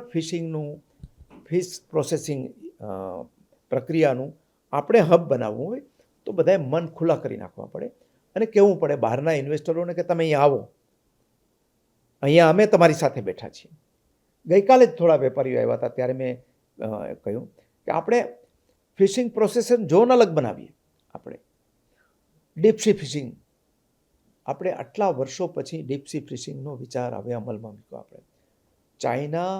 ફિશ પ્રોસેસિંગ પ્રક્રિયાનું આપણે હબ બનાવવું હોય તો બધાએ મન ખુલ્લા કરી નાખવા પડે અને કહેવું પડે બહારના ઇન્વેસ્ટરોને કે તમે અહીંયા આવો, અહીંયા અમે તમારી સાથે બેઠા છીએ. ગઈકાલે જ થોડા વેપારીઓ આવ્યા હતા, ત્યારે મેં કહ્યું કે આપણે ફિશિંગ પ્રોસેસર ઝોન અલગ બનાવીએ. આપણે ડીપ સી ફિશિંગ, આપણે આટલા વર્ષો પછી ડીપ સી ફિશિંગનો વિચાર હવે અમલમાં મૂક્યો. આપણે ચાઇના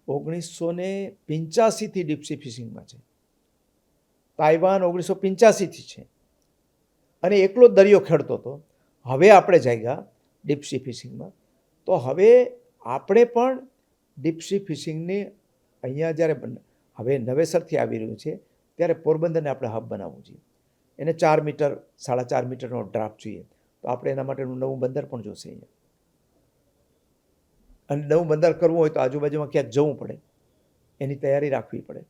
1985થી ડીપ સી ફિશિંગમાં છે, તાઇવાન 1985થી છે અને એકલો જ દરિયો ખેડતો હતો. હવે આપણે જાગ્યા ડીપ સી ફિશિંગમાં, તો હવે આપણે પણ ડીપ સી ફિશિંગની અહીંયા જ્યારે હવે નવેસરથી આવી રહ્યું છે ત્યારે પોરબંદરને આપણે હબ બનાવવું જોઈએ. એને 4 મીટર 4.5 મીટરનો ડ્રાફ્ટ જોઈએ, તો આપણે એના માટેનું નવું બંદર પણ જોશે અહીંયા. અને નવું બંદર કરવું હોય તો આજુબાજુમાં ક્યાંક જવું પડે, એની તૈયારી રાખવી પડે.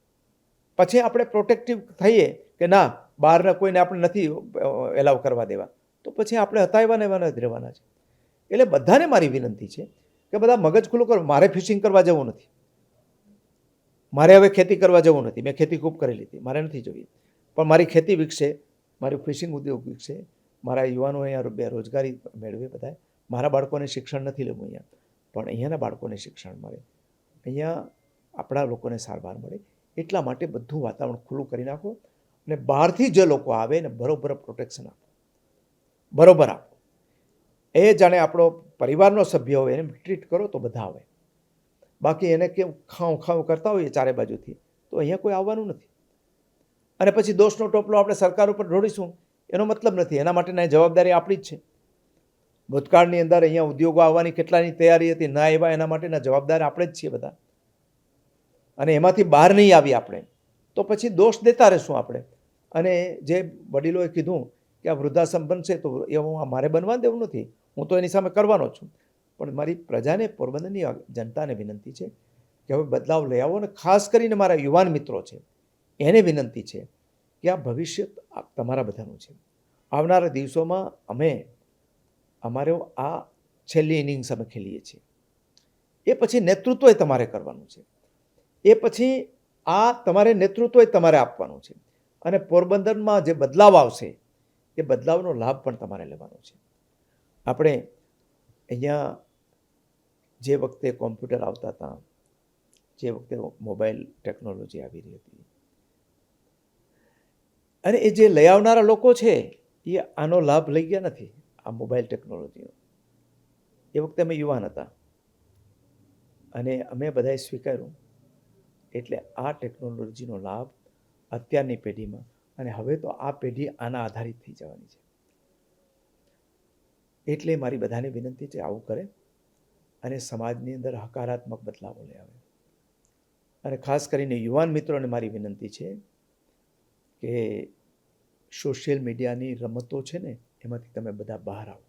પછી આપણે પ્રોટેક્ટિવ થઈએ કે ના બહારના કોઈને આપણે નથી એલાવ કરવા દેવા, તો પછી આપણે હતાવવાને જ રહેવાના છે. એટલે બધાને મારી વિનંતી છે કે બધા મગજ ખુલ્લું કરો. મારે ફિશિંગ કરવા જવું નથી, મારે હવે ખેતી કરવા જવું નથી. મેં ખેતી ખૂબ કરી લીધી, મારે નથી જોવી. પણ મારી ખેતી વિકસે, મારું ફિશિંગ ઉદ્યોગ વિકસે, મારા યુવાનો અહીંયા બેરોજગારી મેળવે, બધા મારા બાળકોને શિક્ષણ નથી લેવું અહીંયા, પણ અહીંયાના બાળકોને શિક્ષણ મળે, અહીંયા આપણા લોકોને સારવાર મળે. એટલા માટે બધું વાતાવરણ ખુલ્લું કરી નાખો અને બહારથી જે લોકો આવે ને બરોબર પ્રોટેક્શન આપો, બરોબર આપો. એ જાણે આપણો પરિવારનો સભ્ય હોય એને ટ્રીટ કરો તો બધા આવે. બાકી એને કેમ ખાઉં કરતા હોઈએ ચારે બાજુથી તો અહીંયા કોઈ આવવાનું નથી. અને પછી દોષનો ટોપલો આપણે સરકાર ઉપર ઢોળીશું એનો મતલબ નથી. એના માટેની જવાબદારી આપણી જ છે. ભૂતકાળની અંદર અહીંયા ઉદ્યોગો આવવાની કેટલાની તૈયારી હતી, ના એવા, એના માટેના જવાબદાર આપણે જ છીએ બધા. અને એમાંથી બહાર નહીં આવી આપણે તો પછી દોષ દેતા રહેશું આપણે. અને જે વડીલોએ કીધું કે આ વૃદ્ધાશ્રમ બનશે તો એવું મારે બનવા દેવું નથી, હું તો એની સામે કરવાનો છું. પણ મારી પ્રજાને, પોરબંદરની જનતાને વિનંતી છે કે હવે બદલાવ લઈ આવો. અને ખાસ કરીને મારા યુવાન મિત્રો છે એને વિનંતી છે કે આ ભવિષ્ય તમારા બધાનું છે. આવનારા દિવસોમાં અમારે આ છેલ્લી ઇનિંગ્સ અમે ખેલીએ છીએ, એ પછી નેતૃત્વ તમારે કરવાનું છે. એ પછી આ તમારે નેતૃત્વ તમારે આપવાનું છે. અને પોરબંદરમાં જે બદલાવ આવશે એ બદલાવનો લાભ પણ તમારે લેવાનો છે. આપણે અહીંયા જે વખતે કોમ્પ્યુટર આવતા હતા, જે વખતે મોબાઈલ ટેકનોલોજી આવી રહી હતી, અને એ જે લઈ આવનારા લોકો છે એ આનો લાભ લઈ ગયા નથી, આ મોબાઈલ ટેકનોલોજીનો. એ વખતે અમે યુવાન હતા અને અમે બધાએ સ્વીકાર્યું. એટલે આ ટેકનોલોજીનો લાભ અત્યારની પેઢીમાં, અને હવે તો આ પેઢી આના આધારિત થઈ જવાની છે. એટલે મારી બધાને વિનંતી છે આવું કરે અને સમાજની અંદર હકારાત્મક બદલાવો લઈ આવે. અને ખાસ કરીને યુવાન મિત્રોને મારી વિનંતી છે કે સોશિયલ મીડિયાની રમતો છે ને એમાંથી તમે બધા બહાર આવો.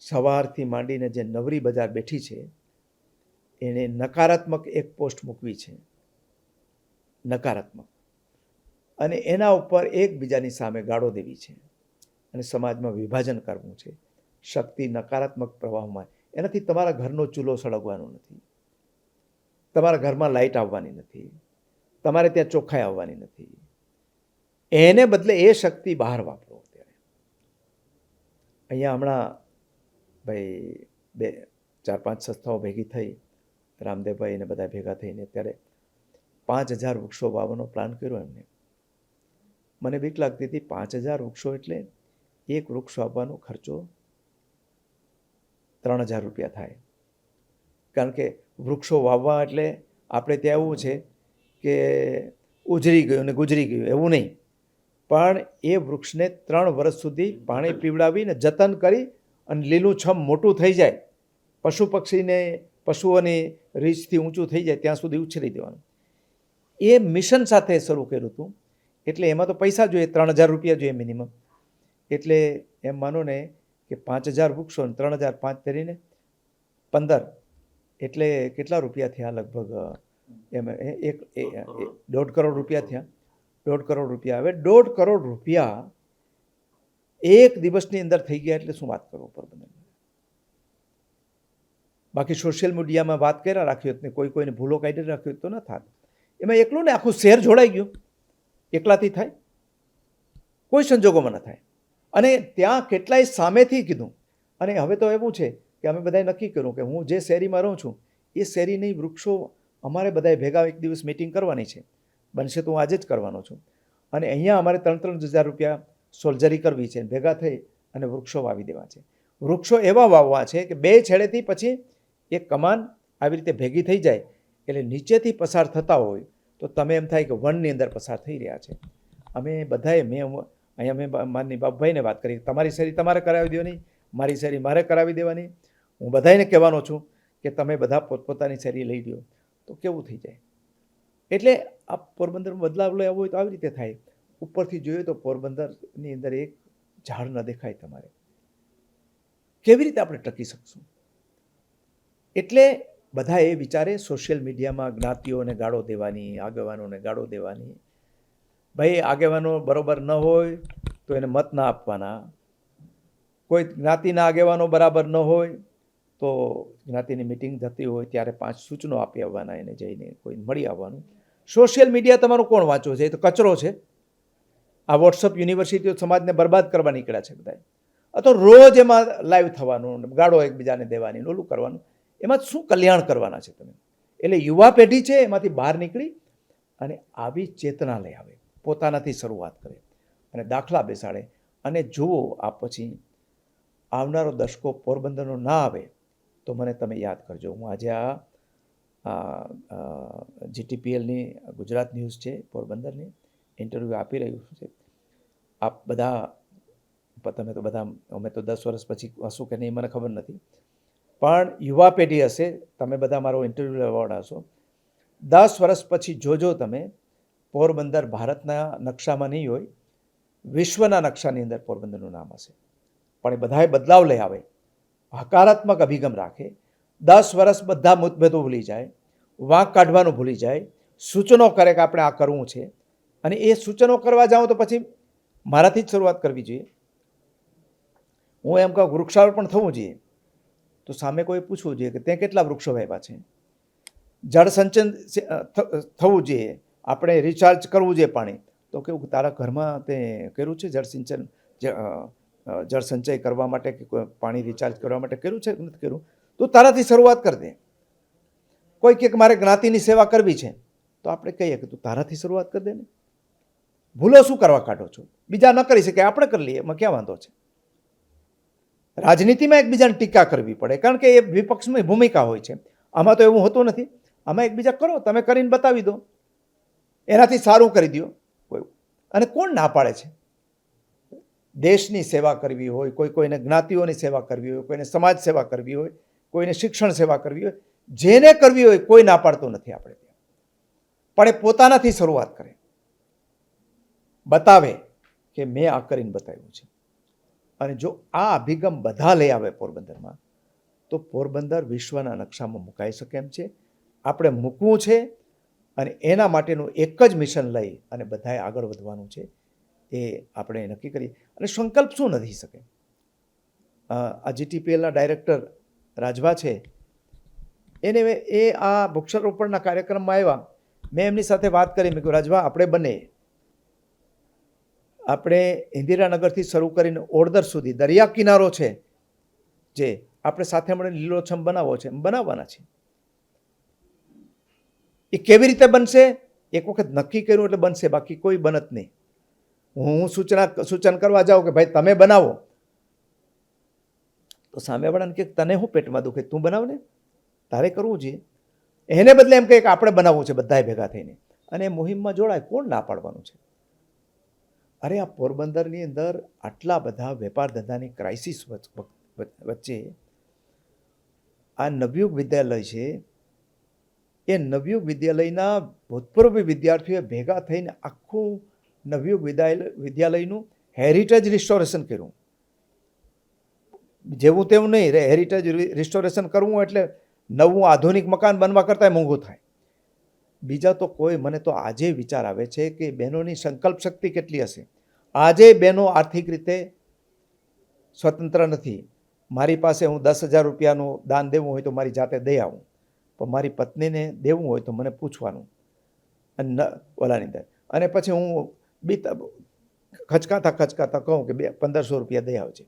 સવારથી માંડીને જે નવરી બજાર બેઠી છે એને નકારાત્મક એક પોસ્ટ મૂકવી છે, નકારાત્મક, અને એના ઉપર એકબીજાની સામે ગાળો દેવી છે અને સમાજમાં વિભાજન કરવું છે. શક્તિ નકારાત્મક પ્રવાહમાં, એનાથી તમારા ઘરનો ચૂલો સળગવાનો નથી, તમારા ઘરમાં લાઇટ આવવાની નથી, તમારે ત્યાં ચોખ્ખાઈ આવવાની નથી. એને બદલે એ શક્તિ બહાર વાપરો. અત્યારે અહીંયા હમણાં ભાઈ 4-5 સંસ્થાઓ ભેગી થઈ, રામદેવભાઈ એને બધા ભેગા થઈને અત્યારે 5000 વૃક્ષો વાવવાનો પ્લાન કર્યો એમને. મને બીક લાગતી હતી 5000 વૃક્ષો એટલે એક વૃક્ષ વાવવાનો ખર્ચો 3000 રૂપિયા થાય. કારણ કે વૃક્ષો વાવવા એટલે આપણે ત્યાં એવું છે કે ઉજરી ગયું ને ગુજરી ગયું એવું નહીં, પણ એ વૃક્ષને 3 વર્ષ સુધી પાણી પીવડાવીને જતન કરી અને લીલુંછમ મોટું થઈ જાય, પશુ પક્ષીને પશુઓની રીછથી ઊંચું થઈ જાય ત્યાં સુધી ઉછેરી દેવાનું. એ મિશન સાથે શરૂ કર્યું હતું. એટલે એમાં તો પૈસા જોઈએ, 3000 રૂપિયા જોઈએ મિનિમમ. એટલે એમ માનો ને કે 5000 વૃક્ષો ને 3000 5 કરીને 15, એટલે કેટલા રૂપિયા થયા? લગભગ એમ 1.5 કરોડ રૂપિયા થયા. 1.5 કરોડ રૂપિયા. હવે 1.5 કરોડ રૂપિયા એક દિવસની અંદર થઈ ગયા એટલે શું વાત કરો પોરબંદર. બાકી સોશિયલ મીડિયામાં વાત કર્યા રાખ્યો ને કોઈને ભૂલો કાઢી રાખ્યો તો ન થાત. એમાં એકલું ને આખું શહેર જોડાઈ ગયું. એકલાથી થાય? કોઈ સંજોગોમાં ન થાય. અને ત્યાં કેટલાય સામેથી કીધું. અને હવે તો એવું છે કે અમે બધાએ નક્કી કર્યું કે હું જે શેરીમાં રહું છું એ શેરીની વૃક્ષો અમારે બધાએ ભેગા એક દિવસ મિટિંગ કરવાની છે. બનશે તો હું આજે જ કરવાનો છું. અને અહીંયા અમારે 3-3000 રૂપિયા સોલ્જરી કરવી છે. ભેગા થઈ અને વૃક્ષો વાવી દેવા છે. વૃક્ષો એવા વાવવા છે કે 2 છેડેથી પછી એક કમાન આવી રીતે ભેગી થઈ જાય એટલે નીચેથી પસાર થતા હોય તો તમે એમ થાય કે વનની અંદર પસાર થઈ રહ્યા છે. અમે બધાએ અહીંયા મેં માનની બાપભાઈને વાત કરી, તમારી શેરી તમારે કરાવી દેવાની, મારી શેરી મારે કરાવી દેવાની. હું બધાને કહેવાનો છું કે તમે બધા પોતપોતાની શેરી લઈ લો તો કેવું થઈ જાય. એટલે આ પોરબંદરમાં બદલાવ લઈ આવવો હોય તો આવી રીતે થાય. ઉપરથી જોઈએ તો પોરબંદરની અંદર એક ઝાડ ન દેખાય તમારે. કેવી રીતે આપણે ટકી શકશું? એટલે બધા એ વિચારે સોશિયલ મીડિયામાં જ્ઞાતિઓને ગાળો દેવાની, આગેવાનોને ગાળો દેવાની. ભાઈ આગેવાનો બરાબર ન હોય તો એને મત ના આપવાના. કોઈ જ્ઞાતિના આગેવાનો બરાબર ન હોય તો જ્ઞાતિની મિટિંગ થતી હોય ત્યારે 5 સૂચનો આપી આવવાના, એને જઈને કોઈ મળી આવવાનું. સોશિયલ મીડિયા તમારું કોણ વાંચો છે? એ તો કચરો છે. આ વોટ્સઅપ યુનિવર્સિટીઓ સમાજને બરબાદ કરવા નીકળ્યા છે બધા. તો રોજ એમાં લાઈવ થવાનું, ગાળો એકબીજાને દેવાની, ઓલું કરવાનું. એમાં શું કલ્યાણ કરવાના છે તમે? એટલે યુવા પેઢી છે એમાંથી બહાર નીકળી અને આવી ચેતના લઈ આવે, પોતાનાથી શરૂઆત કરે અને દાખલા બેસાડે. અને જુઓ આ પછી આવનારો દશકો પોરબંદરનો ના આવે તો મને તમે યાદ કરજો. હું આજે આ GTPLની ગુજરાત ન્યૂઝ છે પોરબંદરની ઇન્ટરવ્યૂ આપી રહ્યું છે. આપ બધા તમે તો બધા, અમે તો 10 વર્ષ પછી હશું કે નહીં મને ખબર નથી, પણ યુવા પેઢી હશે, તમે બધા મારો ઇન્ટરવ્યૂ લેવાના છો. 10 વર્ષ પછી જોજો તમે, પોરબંદર ભારતના નકશામાં નહીં હોય, વિશ્વના નકશાની અંદર પોરબંદરનું નામ હશે. પણ એ બધાએ બદલાવ લઈ આવે, હકારાત્મક અભિગમ રાખે. 10 વર્ષ બધા મતભેદો ભૂલી જાય, વાંક કાઢવાનું ભૂલી જાય, સૂચનો કરે કે આપણે આ કરવું છે. અને એ સૂચનો કરવા જાઓ તો પછી મારાથી જ શરૂઆત કરવી જોઈએ. હું એમ કહું વૃક્ષારોપણ થવું જોઈએ તો સામે કોઈ પૂછવું જોઈએ કે તે કેટલા વૃક્ષો વાવ્યા છે. જળ સંચયન થવું જોઈએ, આપણે રિચાર્જ કરવું જોઈએ પાણી. તો કેવું તારા ઘરમાં તે કર્યું છે જળ સિંચન, જળ સંચય કરવા માટે કે પાણી રિચાર્જ કરવા માટે કર્યું છે કે નથી કર્યું? તો તારાથી શરૂઆત કરી દે. કોઈ કે મારે જ્ઞાતિની સેવા કરવી છે તો આપણે કહીએ કે તું તારાથી શરૂઆત કરી દે ને. ભૂલો શું કરવા કાઢો છો? બીજા ન કરી શકે આપણે કરી લઈએ, એમાં ક્યાં વાંધો છે? રાજનીતિમાં એકબીજાને ટીકા કરવી પડે કારણ કે એ વિપક્ષની ભૂમિકા હોય છે. આમાં તો એવું હોતું નથી. આમાં એકબીજા કરો, તમે કરીને બતાવી દો. એનાથી સારું કરી દો કોઈ. અને કોણ ના પાડે છે? દેશની સેવા કરવી હોય, કોઈને જ્ઞાતિઓની સેવા કરવી હોય, કોઈને સમાજ સેવા કરવી હોય, કોઈને શિક્ષણ સેવા કરવી હોય, જેને કરવી હોય કોઈ ના પાડતું નથી. આપણે પણ એ પોતાનાથી શરૂઆત કરે, બતાવે કે મેં આ કરીને બતાવ્યું છે. અને જો આ અભિગમ બધા લઈ આવે પોરબંદરમાં, તો પોરબંદર વિશ્વના નકશામાં મુકાઈ શકે એમ છે. આપણે મૂકવું છે અને એના માટેનું એક જ મિશન લઈ અને બધાએ આગળ વધવાનું છે. એ આપણે નક્કી કરીએ. અને સંકલ્પ શું નથી શકે? આ GTPLના ડાયરેક્ટર રાજભા છે, એને એ આ વૃક્ષારોપણના કાર્યક્રમમાં આવ્યા. મેં એમની સાથે વાત કરી. મેં કહ્યું, રાજભા, આપણે ઇન્દિરાનગરથી શરૂ કરીને ઓડદર સુધી દરિયા કિનારો છે, જે આપણે સાથે મળીને લીલોછમ બનાવવો છે, બનાવવાના છે. એ કેવી રીતે બનશે? એક વખત નક્કી કર્યું એટલે બનશે, બાકી કોઈ બનત નહીં. હું સૂચન કરવા જાઉં કે ભાઈ તમે બનાવો, તો સામેવાળાને કે તને હું પેટમાં દુખે, તું બનાવ ને, તારે કરવું જોઈએ. એને બદલે એમ કહે કે આપણે બનાવવું છે બધાએ ભેગા થઈને, અને એ મુહિમમાં જોડાય. કોણ ના પાડવાનું છે? અરે આ પોરબંદરની અંદર આટલા બધા વેપાર ધંધાની ક્રાઇસિસ વચ્ચે આ નવયુગ વિદ્યાલય છે. એ નવયુગ વિદ્યાલયના ભૂતપૂર્વ વિદ્યાર્થીઓએ ભેગા થઈને આખું નવયુગ વિદ્યાલયનું હેરિટેજ રિસ્ટોરેશન કર્યું. જેવું તેવું નહીં, હેરિટેજ રિસ્ટોરેશન કરવું એટલે નવું આધુનિક મકાન બનવા કરતાં મોંઘું થાય. બીજા તો કોઈ, મને તો આજે વિચાર આવે છે કે બહેનોની સંકલ્પ શક્તિ કેટલી હશે. આજે બહેનો આર્થિક રીતે સ્વતંત્ર નથી. મારી પાસે હું 10,000 રૂપિયાનું દાન દેવું હોય તો મારી જાતે દઈ આવું, પણ મારી પત્નીને દેવું હોય તો મને પૂછવાનું અને ઓલાની અંદર. અને પછી હું ખચકાતા કહું કે 1,500 રૂપિયા દઈ આવજે.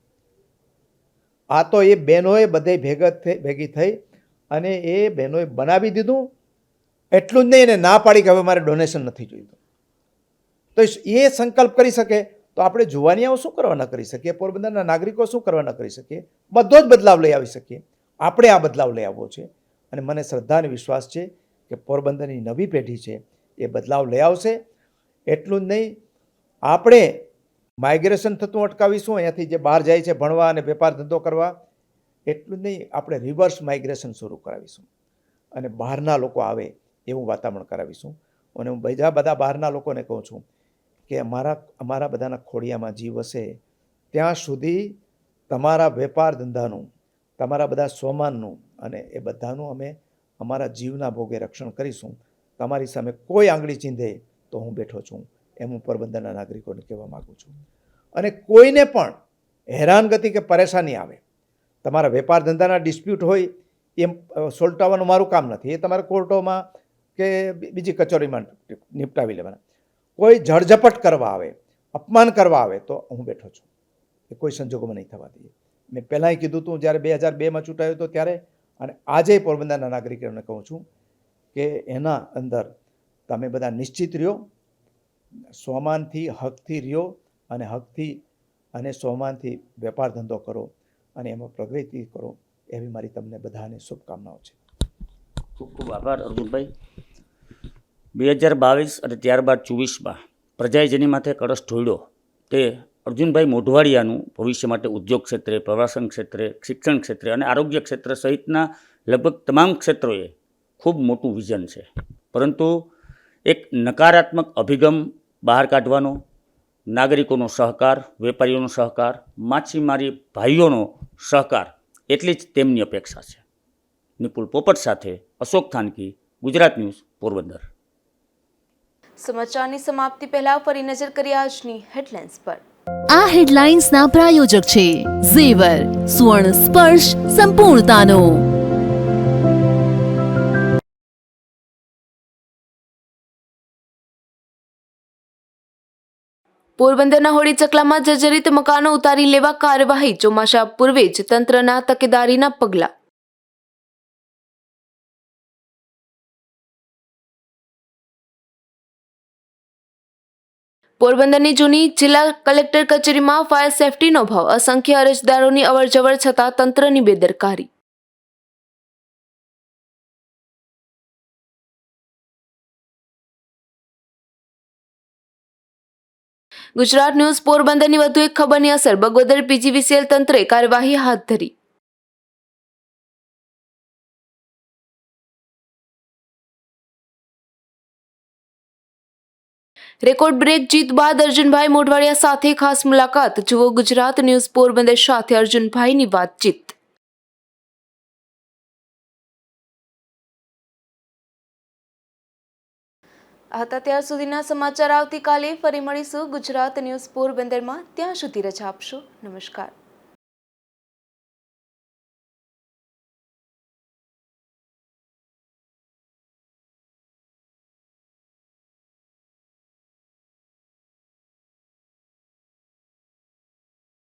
આ તો એ બહેનોએ બધે ભેગી થઈ અને એ બહેનોએ બનાવી દીધું. એટલું જ નહીં, એને ના પાડી કે હવે મારે ડોનેશન નથી જોઈતું. તો એ સંકલ્પ કરી શકે તો આપણે જુવાનિયાઓ શું કરવા ન કરી શકીએ? પોરબંદરના નાગરિકો શું કરવા ન કરી શકીએ? બધો જ બદલાવ લઈ આવી શકીએ. આપણે આ બદલાવ લઈ આવવો છે. અને મને શ્રદ્ધા અને વિશ્વાસ છે કે પોરબંદરની નવી પેઢી છે એ બદલાવ લઈ આવશે. એટલું જ નહીં, આપણે માઇગ્રેશન થતું અટકાવીશું અહીંયાથી, જે બહાર જાય છે ભણવા અને વેપાર ધંધો કરવા. એટલું જ નહીં, આપણે રિવર્સ માઇગ્રેશન શરૂ કરાવીશું અને બહારના લોકો આવે એવું વાતાવરણ કરાવીશું. અને હું બીજા બધા બહારના લોકોને કહું છું કે અમારા બધાના ખોડિયામાં જીવ હશે ત્યાં સુધી તમારા વેપાર ધંધાનું, તમારા બધા સોમાનનું અને એ બધાનું અમે અમારા જીવના ભોગે રક્ષણ કરીશું. તમારી સામે કોઈ આંગળી ચીંધે તો હું બેઠો છું, એમ હું પોરબંદરના નાગરિકોને કહેવા માગું છું. અને કોઈને પણ હેરાનગતિ કે પરેશાની આવે, તમારા વેપાર ધંધાના ડિસ્પ્યુટ હોય એમ સોલ્ટાવવાનું મારું કામ નથી. એ તમારે કોર્ટોમાં કે બીજી કચેરીમાં નિપટાવી લેવાના. કોઈ ઝડઝપટ કરવા આવે, અપમાન કરવા આવે તો હું બેઠો છું. એ કોઈ સંજોગોમાં નહીં થવા દઈએ. મેં પહેલાંય કીધું હતું જ્યારે 2002માં ચૂંટાયો હતો ત્યારે, અને આજે પોરબંદરના નાગરિકોને કહું છું કે એના અંદર તમે બધા નિશ્ચિત રહ્યો, સ્વમાનથી હકથી રહ્યો અને હકથી અને સ્વમાનથી વેપાર ધંધો કરો અને એમાં પ્રગતિ કરો. એવી મારી તમને બધાને શુભકામનાઓ છે. ખૂબ ખૂબ આભાર અર્જુનભાઈ. 2022 અને ત્યારબાદ 24માં પ્રજાએ જેની માથે કળશ ઢોળ્યો તે અર્જુનભાઈ મોઢવાડિયાનું ભવિષ્ય માટે ઉદ્યોગ ક્ષેત્રે, પ્રવાસન ક્ષેત્રે, શિક્ષણ ક્ષેત્રે અને આરોગ્ય ક્ષેત્ર સહિતના લગભગ તમામ ક્ષેત્રોએ ખૂબ મોટું વિઝન છે. પરંતુ એક નકારાત્મક અભિગમ બહાર કાઢવાનો, નાગરિકોનો સહકાર, વેપારીઓનો સહકાર, માછીમારી ભાઈઓનો સહકાર, એટલી જ તેમની અપેક્ષા છે. નિપુલ પોપટ સાથે અશોક થાનકી, ગુજરાત ન્યૂઝ, પોરબંદર. સમાચારની સમાપ્તિ પહેલા ફરી નજર કરીએ આજની હેડલાઇન્સ પર. આ હેડલાઇન્સના પ્રાયોજક છે ઝેવર, સુવર્ણ સ્પર્શ સંપૂર્ણતાનો. પોરબંદરના હોળી ચકલામાં જર્જરિત મકાનો ઉતારી લેવા કાર્યવાહી, ચોમાસા પૂર્વે જ તંત્રના તકેદારીના પગલાં. પોરબંદરની જૂની જિલ્લા કલેક્ટર કચેરીમાં ફાયર સેફટીનો અભાવ, અસંખ્ય અરજદારોની અવરજવર છતાં તંત્રની બેદરકારી. ગુજરાત ન્યૂઝ પોરબંદરની વધુ એક ખબરની અસર બગોદર પીજીવીસીએલ તંત્રે કાર્યવાહી હાથ ધરી. રેકોર્ડ બ્રેક જીત બાદ અર્જુનભાઈ મોઢવાડિયા સાથે ખાસ મુલાકાત. જુઓ ગુજરાત ન્યૂઝ પોરબંદર સાથે અર્જુનભાઈની વાતચીત. આ હતા ત્યાર સુધીના સમાચાર. આવતીકાલે ફરી મળીશું ગુજરાત ન્યૂઝ પોરબંદરમાં. ત્યાં સુધી રજા આપશો. નમસ્કાર.